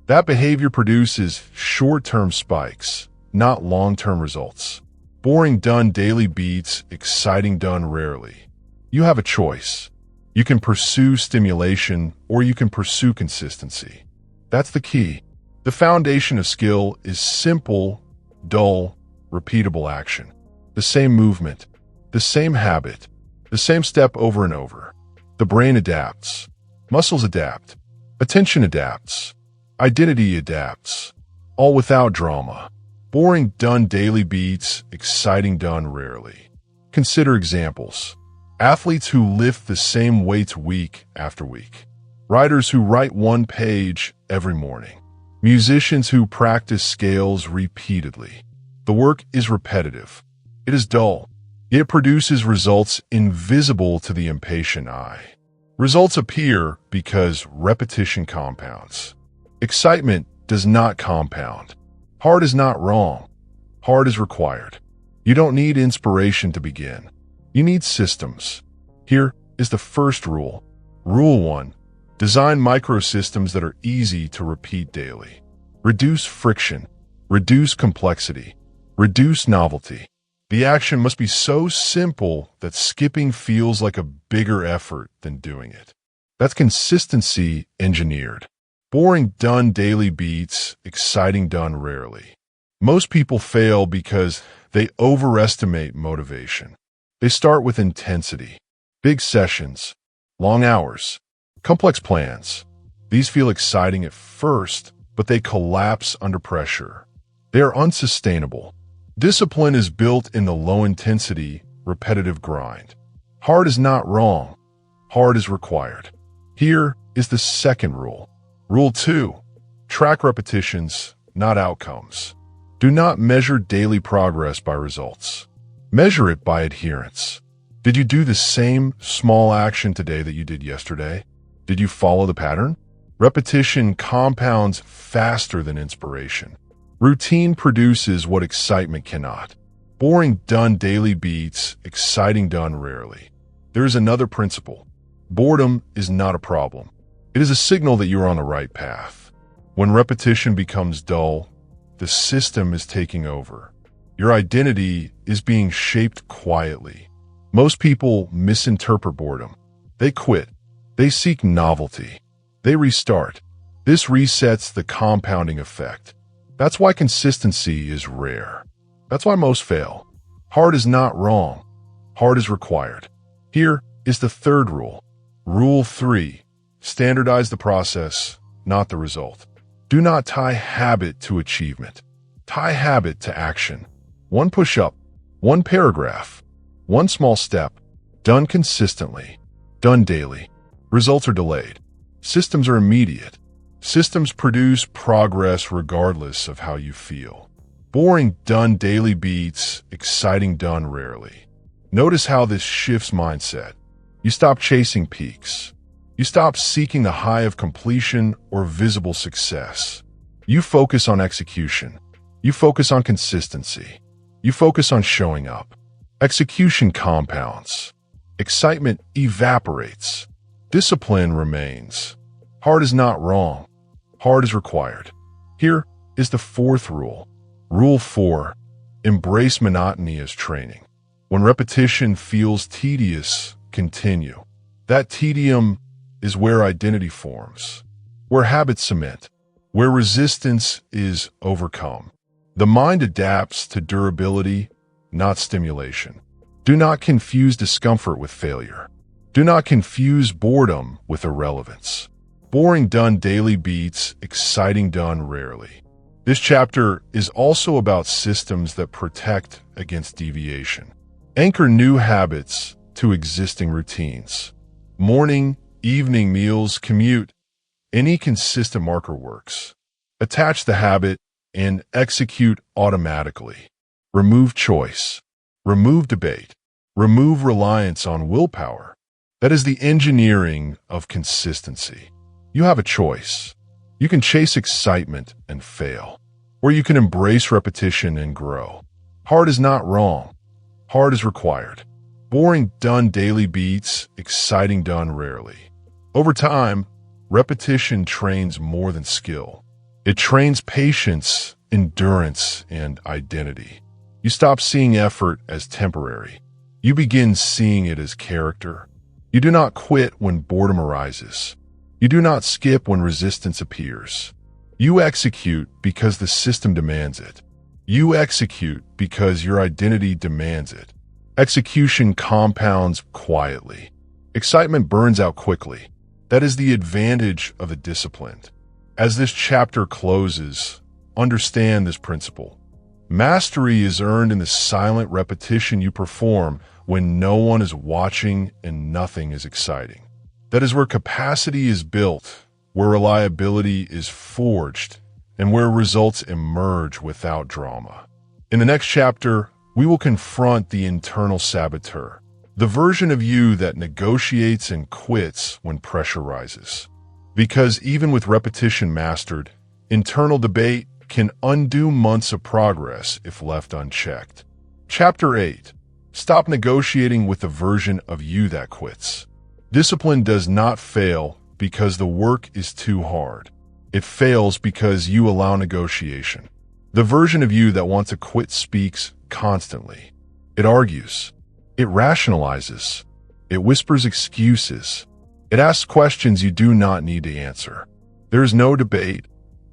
That behavior produces short-term spikes, not long-term results. Boring done daily beats exciting done rarely. You have a choice. You can pursue stimulation or you can pursue consistency. That's the key. The foundation of skill is simple, dull, repeatable action. The same movement, the same habit, the same step over and over. The brain adapts. Muscles adapt. Attention adapts. Identity adapts. All without drama. Boring done daily beats exciting done rarely. Consider examples. Athletes who lift the same weights week after week. Writers who write one page every morning. Musicians who practice scales repeatedly. The work is repetitive. It is dull. It produces results invisible to the impatient eye. Results appear because repetition compounds. Excitement does not compound. Hard is not wrong. Hard is required. You don't need inspiration to begin. You need systems. Here is the first rule. Rule 1. Design microsystems that are easy to repeat daily. Reduce friction. Reduce complexity. Reduce novelty. The action must be so simple that skipping feels like a bigger effort than doing it. That's consistency engineered. Boring done daily beats exciting done rarely. Most people fail because they overestimate motivation. They start with intensity. Big sessions. Long hours. Complex plans. These feel exciting at first, but they collapse under pressure. They are unsustainable. Discipline is built in the low-intensity, repetitive grind. Hard is not wrong. Hard is required. Here is the second rule. Rule 2. Track repetitions, not outcomes. Do not measure daily progress by results. Measure it by adherence. Did you do the same small action today that you did yesterday? Did you follow the pattern? Repetition compounds faster than inspiration. Routine produces what excitement cannot. Boring done daily beats exciting done rarely. There is another principle. Boredom is not a problem. It is a signal that you are on the right path. When repetition becomes dull, the system is taking over. Your identity is being shaped quietly. Most people misinterpret boredom. They quit. They seek novelty. They restart. This resets the compounding effect. That's why consistency is rare. That's why most fail. Hard is not wrong. Hard is required. Here is the third rule. Rule 3. Standardize the process, not the result. Do not tie habit to achievement. Tie habit to action. One push-up, one paragraph, one small step, done consistently, done daily. Results are delayed. Systems are immediate. Systems produce progress regardless of how you feel. Boring done daily beats exciting done rarely. Notice how this shifts mindset. You stop chasing peaks. You stop seeking the high of completion or visible success. You focus on execution. You focus on consistency. You focus on showing up. Execution compounds. Excitement evaporates. Discipline remains. Hard is not wrong. Hard is required. Here is the fourth rule. Rule 4. Embrace monotony as training. When repetition feels tedious, continue. That tedium is where identity forms, where habits cement, where resistance is overcome. The mind adapts to durability, not stimulation. Do not confuse discomfort with failure. Do not confuse boredom with irrelevance. Boring done daily beats exciting done rarely. This chapter is also about systems that protect against deviation. Anchor new habits to existing routines. Morning, evening meals, commute. Any consistent marker works. Attach the habit and execute automatically. Remove choice. Remove debate. Remove reliance on willpower. That is the engineering of consistency. You have a choice. You can chase excitement and fail, or you can embrace repetition and grow. Hard is not wrong. Hard is required. Boring done daily beats exciting done rarely. Over time, repetition trains more than skill. It trains patience, endurance, and identity. You stop seeing effort as temporary. You begin seeing it as character. You do not quit when boredom arises. You do not skip when resistance appears. You execute because the system demands it. You execute because your identity demands it. Execution compounds quietly. Excitement burns out quickly. That is the advantage of the disciplined. As this chapter closes, understand this principle. Mastery is earned in the silent repetition you perform when no one is watching and nothing is exciting. That is where capacity is built, where reliability is forged, and where results emerge without drama. In the next chapter, we will confront the internal saboteur, the version of you that negotiates and quits when pressure rises. Because even with repetition mastered, internal debate can undo months of progress if left unchecked. Chapter 8. Stop negotiating with the version of you that quits. Discipline does not fail because the work is too hard. It fails because you allow negotiation. The version of you that wants to quit speaks constantly. It argues. It rationalizes. It whispers excuses. It asks questions you do not need to answer. There is no debate,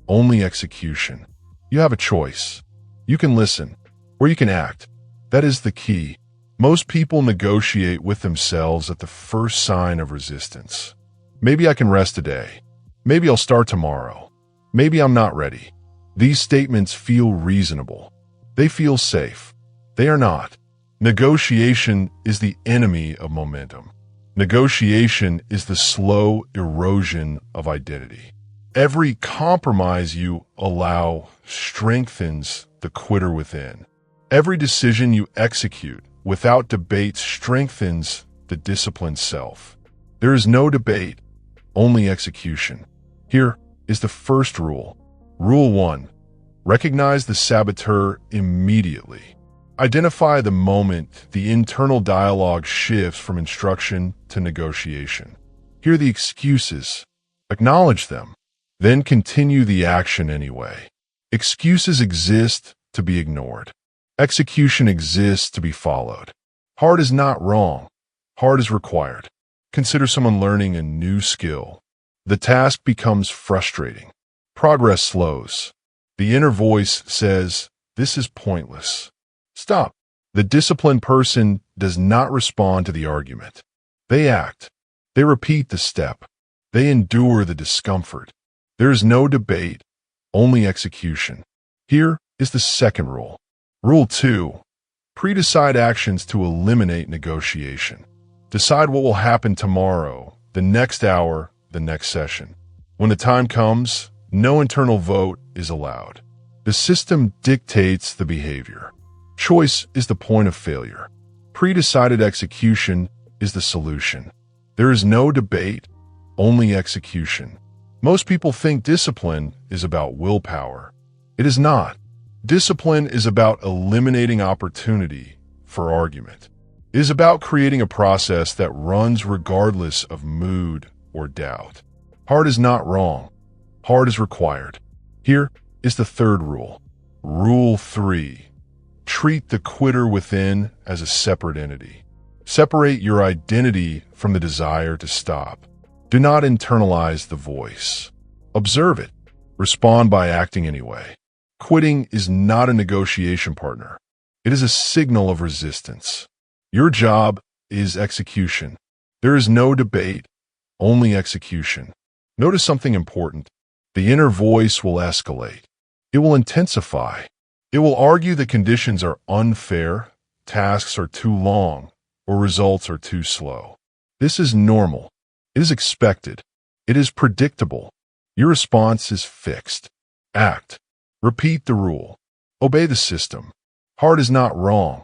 only execution. You have a choice. You can listen, or you can act. That is the key. Most people negotiate with themselves at the first sign of resistance. Maybe I can rest today. Maybe I'll start tomorrow. Maybe I'm not ready. These statements feel reasonable. They feel safe. They are not. Negotiation is the enemy of momentum. Negotiation is the slow erosion of identity. Every compromise you allow strengthens the quitter within. Every decision you execute without debate strengthens the disciplined self. There is no debate, only execution. Here is the first rule. Rule 1. Recognize the saboteur immediately. Identify the moment the internal dialogue shifts from instruction to negotiation. Hear the excuses. Acknowledge them. Then continue the action anyway. Excuses exist to be ignored. Execution exists to be followed. Hard is not wrong. Hard is required. Consider someone learning a new skill. The task becomes frustrating. Progress slows. The inner voice says, "This is pointless." Stop. The disciplined person does not respond to the argument. They act. They repeat the step. They endure the discomfort. There is no debate, only execution. Here is the second rule. Rule 2. Pre-decide actions to eliminate negotiation. Decide what will happen tomorrow, the next hour, the next session. When the time comes, no internal vote is allowed. The system dictates the behavior. Choice is the point of failure. Pre-decided execution is the solution. There is no debate, only execution. Most people think discipline is about willpower. It is not. Discipline is about eliminating opportunity for argument. It is about creating a process that runs regardless of mood or doubt. Hard is not wrong. Hard is required. Here is the third rule. Rule 3. Treat the quitter within as a separate entity. Separate your identity from the desire to stop. Do not internalize the voice. Observe it. Respond by acting anyway. Quitting is not a negotiation partner. It is a signal of resistance. Your job is execution. There is no debate, only execution. Notice something important. The inner voice will escalate. It will intensify. It will argue that conditions are unfair, tasks are too long, or results are too slow. This is normal. It is expected. It is predictable. Your response is fixed. Act. Repeat the rule. Obey the system. Hard is not wrong.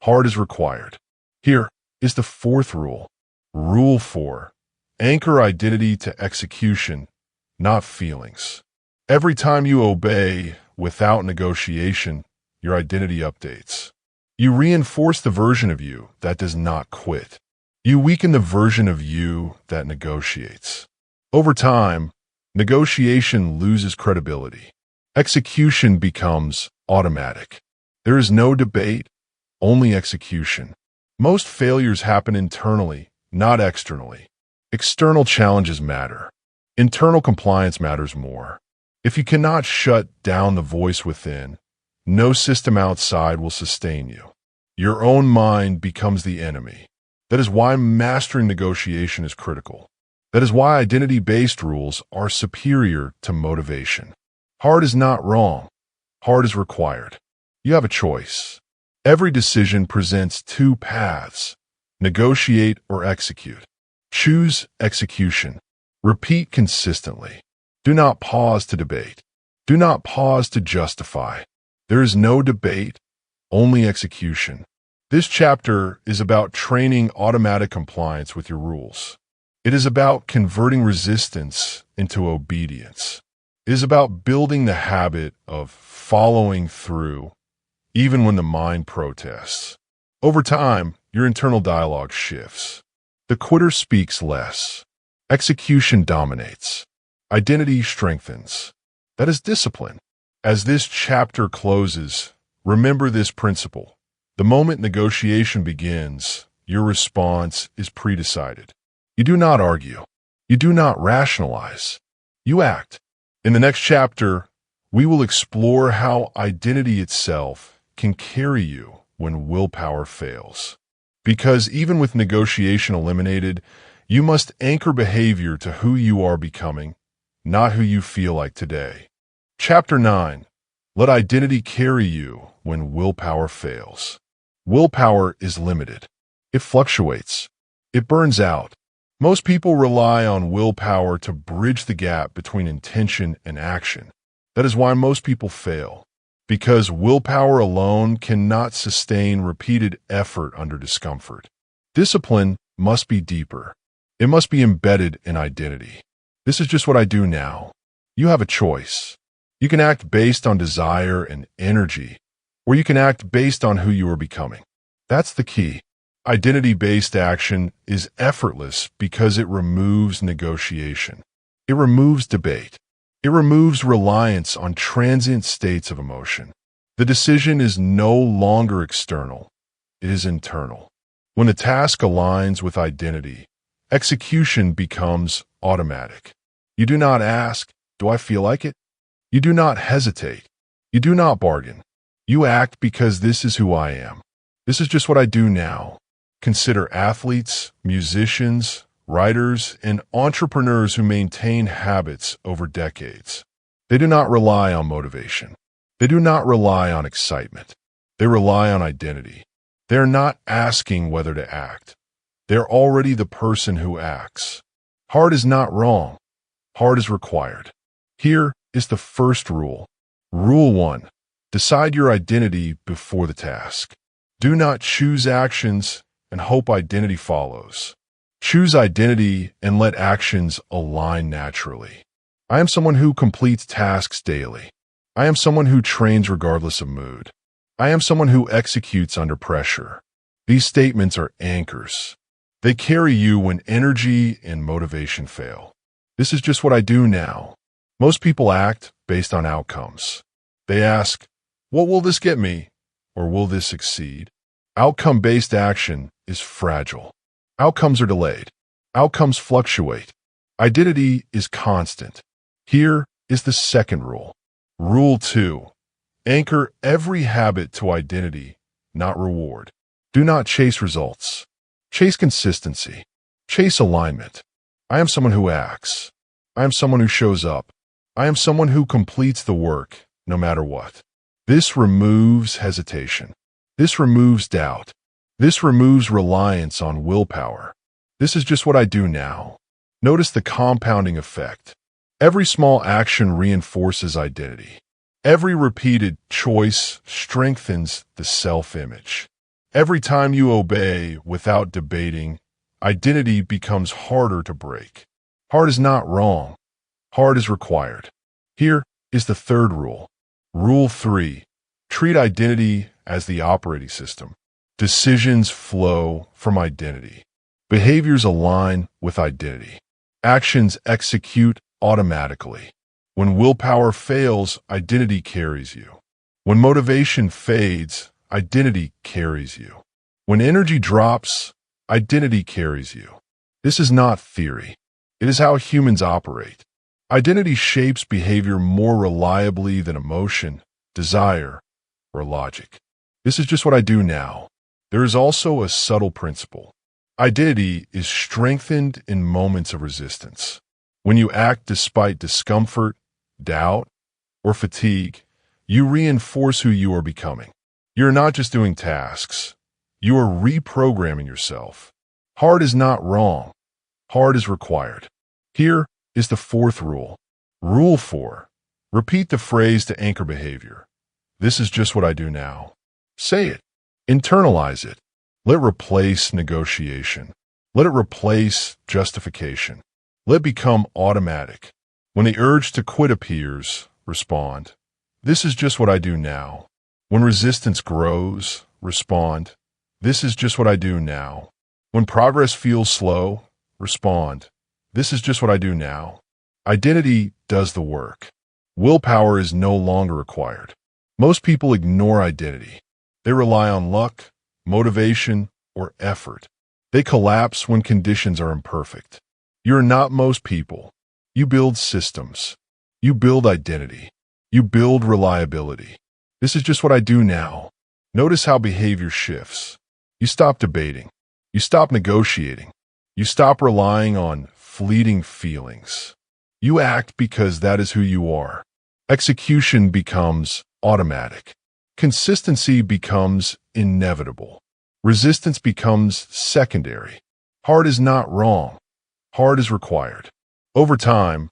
Hard is required. Here is the fourth rule. Rule 4. Anchor identity to execution, not feelings. Every time you obey without negotiation, your identity updates. You reinforce the version of you that does not quit. You weaken the version of you that negotiates. Over time, negotiation loses credibility. Execution becomes automatic. There is no debate, only execution. Most failures happen internally, not externally. External challenges matter. Internal compliance matters more. If you cannot shut down the voice within, no system outside will sustain you. Your own mind becomes the enemy. That is why mastering negotiation is critical. That is why identity-based rules are superior to motivation. Hard is not wrong. Hard is required. You have a choice. Every decision presents two paths: negotiate or execute. Choose execution. Repeat consistently. Do not pause to debate. Do not pause to justify. There is no debate, only execution. This chapter is about training automatic compliance with your rules. It is about converting resistance into obedience. It is about building the habit of following through, even when the mind protests. Over time, your internal dialogue shifts. The quitter speaks less. Execution dominates. Identity strengthens. That is discipline. As this chapter closes, remember this principle. The moment negotiation begins, your response is pre-decided. You do not argue. You do not rationalize. You act. In the next chapter, we will explore how identity itself can carry you when willpower fails. Because even with negotiation eliminated, you must anchor behavior to who you are becoming, not who you feel like today. Chapter 9. Let identity carry you when willpower fails. Willpower is limited. It fluctuates. It burns out. Most people rely on willpower to bridge the gap between intention and action. That is why most people fail. Because willpower alone cannot sustain repeated effort under discomfort. Discipline must be deeper. It must be embedded in identity. This is just what I do now. You have a choice. You can act based on desire and energy, or you can act based on who you are becoming. That's the key. Identity-based action is effortless because it removes negotiation. It removes debate. It removes reliance on transient states of emotion. The decision is no longer external. It is internal. When the task aligns with identity, execution becomes automatic. You do not ask, "Do I feel like it?" You do not hesitate. You do not bargain. You act because this is who I am. This is just what I do now. Consider athletes, musicians, writers, and entrepreneurs who maintain habits over decades. They do not rely on motivation. They do not rely on excitement. They rely on identity. They are not asking whether to act. They are already the person who acts. Hard is not wrong. Hard is required. Here is the first rule. Rule 1. Decide your identity before the task. Do not choose actions and hope identity follows. Choose identity and let actions align naturally. I am someone who completes tasks daily. I am someone who trains regardless of mood. I am someone who executes under pressure. These statements are anchors. They carry you when energy and motivation fail. This is just what I do now. Most people act based on outcomes. They ask, what will this get me? Or will this succeed? Outcome-based action is fragile. Outcomes are delayed. Outcomes fluctuate. Identity is constant. Here is the second rule. Rule 2. Anchor every habit to identity, not reward. Do not chase results. Chase consistency. Chase alignment. I am someone who acts. I am someone who shows up. I am someone who completes the work, no matter what. This removes hesitation. This removes doubt. This removes reliance on willpower. This is just what I do now. Notice the compounding effect. Every small action reinforces identity. Every repeated choice strengthens the self-image. Every time you obey without debating, identity becomes harder to break. Hard is not wrong. Hard is required. Here is the third rule. Rule 3. Treat identity as the operating system. Decisions flow from identity. Behaviors align with identity. Actions execute automatically. When willpower fails, identity carries you. When motivation fades, identity carries you. When energy drops, identity carries you. This is not theory. It is how humans operate. Identity shapes behavior more reliably than emotion, desire, or logic. This is just what I do now. There is also a subtle principle. Identity is strengthened in moments of resistance. When you act despite discomfort, doubt, or fatigue, you reinforce who you are becoming. You're not just doing tasks. You are reprogramming yourself. Hard is not wrong. Hard is required. Here is the fourth rule. Rule 4. Repeat the phrase to anchor behavior. This is just what I do now. Say it. Internalize it. Let it replace negotiation. Let it replace justification. Let it become automatic. When the urge to quit appears, respond. This is just what I do now. When resistance grows, respond. This is just what I do now. When progress feels slow, respond. This is just what I do now. Identity does the work. Willpower is no longer required. Most people ignore identity. They rely on luck, motivation, or effort. They collapse when conditions are imperfect. You're not most people. You build systems. You build identity. You build reliability. This is just what I do now. Notice how behavior shifts. You stop debating. You stop negotiating. You stop relying on fleeting feelings. You act because that is who you are. Execution becomes automatic. Consistency becomes inevitable. Resistance becomes secondary. Hard is not wrong. Hard is required. Over time,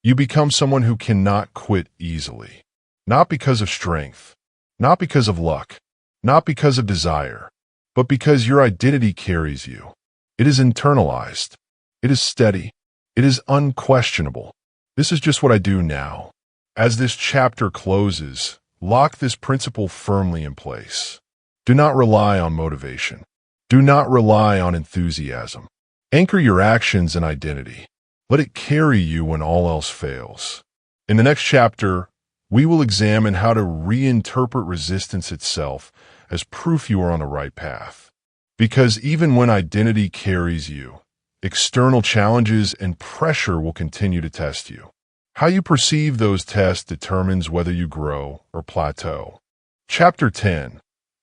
you become someone who cannot quit easily. Not because of strength, not because of luck, not because of desire, but because your identity carries you. It is internalized. It is steady. It is unquestionable. This is just what I do now. As this chapter closes, lock this principle firmly in place. Do not rely on motivation. Do not rely on enthusiasm. Anchor your actions in identity. Let it carry you when all else fails. In the next chapter, we will examine how to reinterpret resistance itself as proof you are on the right path. Because even when identity carries you, external challenges and pressure will continue to test you. How you perceive those tests determines whether you grow or plateau. Chapter 10.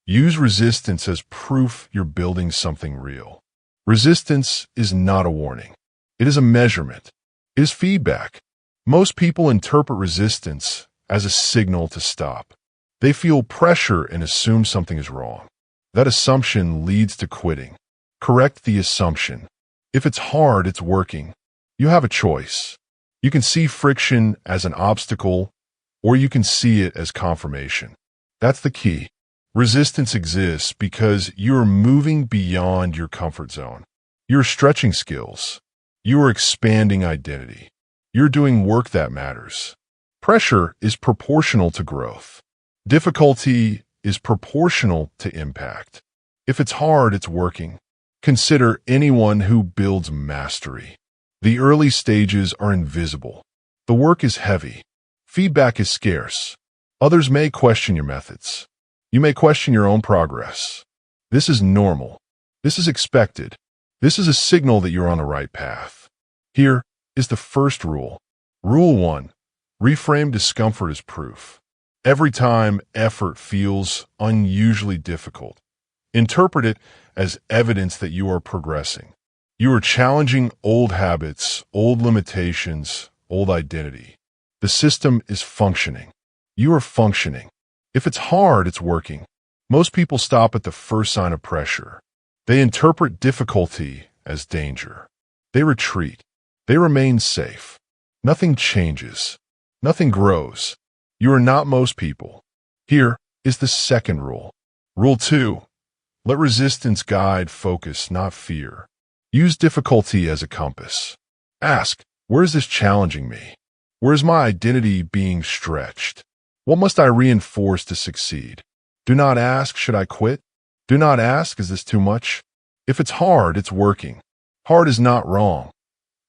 Use resistance as proof you're building something real. Resistance is not a warning. It is a measurement. It is feedback. Most people interpret resistance as a signal to stop. They feel pressure and assume something is wrong. That assumption leads to quitting. Correct the assumption. If it's hard, it's working. You have a choice. You can see friction as an obstacle, or you can see it as confirmation. That's the key. Resistance exists because you're moving beyond your comfort zone. You're stretching skills. You are expanding identity. You're doing work that matters. Pressure is proportional to growth. Difficulty is proportional to impact. If it's hard, it's working. Consider anyone who builds mastery. The early stages are invisible. The work is heavy. Feedback is scarce. Others may question your methods. You may question your own progress. This is normal. This is expected. This is a signal that you're on the right path. Here is the first rule. Rule 1. Reframe discomfort as proof. Every time effort feels unusually difficult, interpret it as evidence that you are progressing. You are challenging old habits, old limitations, old identity. The system is functioning. You are functioning. If it's hard, it's working. Most people stop at the first sign of pressure. They interpret difficulty as danger. They retreat. They remain safe. Nothing changes. Nothing grows. You are not most people. Here is the second rule. Rule 2. Let resistance guide focus, not fear. Use difficulty as a compass. Ask, where is this challenging me? Where is my identity being stretched? What must I reinforce to succeed? Do not ask, should I quit? Do not ask, is this too much? If it's hard, it's working. Hard is not wrong.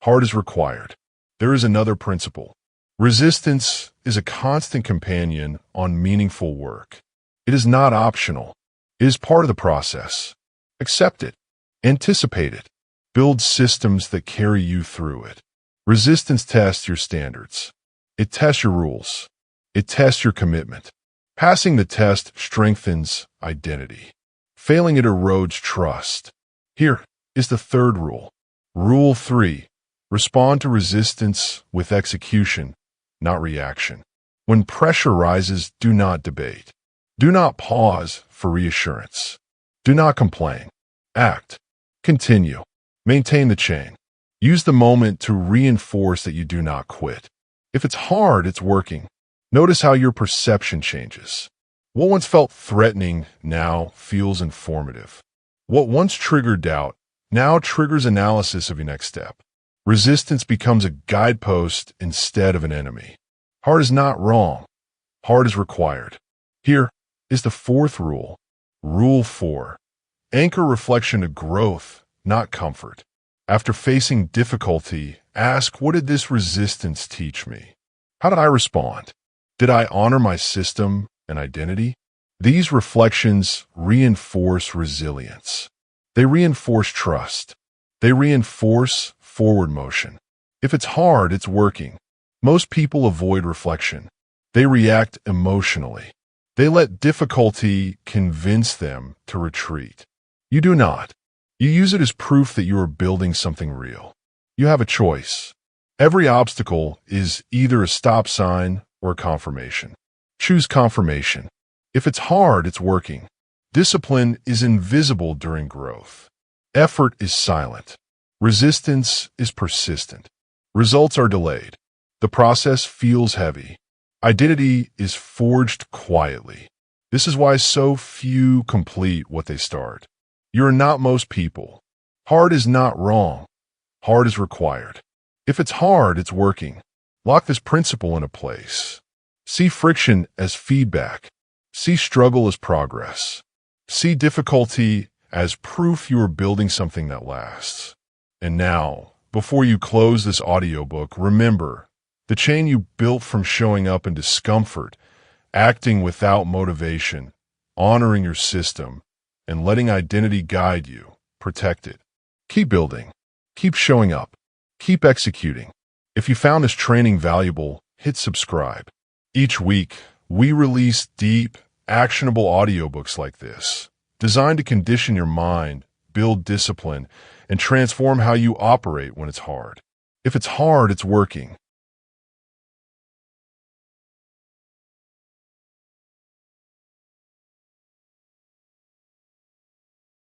Hard is required. There is another principle. Resistance is a constant companion on meaningful work. It is not optional. It is part of the process. Accept it. Anticipate it. Build systems that carry you through it. Resistance tests your standards. It tests your rules. It tests your commitment. Passing the test strengthens identity. Failing it erodes trust. Here is the third rule. Rule 3. Respond to resistance with execution, not reaction. When pressure rises, do not debate. Do not pause for reassurance. Do not complain. Act. Continue. Maintain the chain. Use the moment to reinforce that you do not quit. If it's hard, it's working. Notice how your perception changes. What once felt threatening now feels informative. What once triggered doubt now triggers analysis of your next step. Resistance becomes a guidepost instead of an enemy. Hard is not wrong. Hard is required. Here is the fourth rule. Rule 4. Anchor reflection to growth, not comfort. After facing difficulty, ask, what did this resistance teach me? How did I respond? Did I honor my system and identity? These reflections reinforce resilience. They reinforce trust. They reinforce forward motion. If it's hard, it's working. Most people avoid reflection. They react emotionally. They let difficulty convince them to retreat. You do not. You use it as proof that you are building something real. You have a choice. Every obstacle is either a stop sign or a confirmation. Choose confirmation. If it's hard, it's working. Discipline is invisible during growth. Effort is silent. Resistance is persistent. Results are delayed. The process feels heavy. Identity is forged quietly. This is why so few complete what they start. You are not most people. Hard is not wrong. Hard is required. If it's hard, it's working. Lock this principle into place. See friction as feedback. See struggle as progress. See difficulty as proof you are building something that lasts. And now, before you close this audiobook, remember, the chain you built from showing up in discomfort, acting without motivation, honoring your system, and letting identity guide you, protect it. Keep building. Keep showing up. Keep executing. If you found this training valuable, hit subscribe. Each week, we release deep, actionable audiobooks like this, designed to condition your mind, build discipline, and transform how you operate when it's hard. If it's hard, it's working.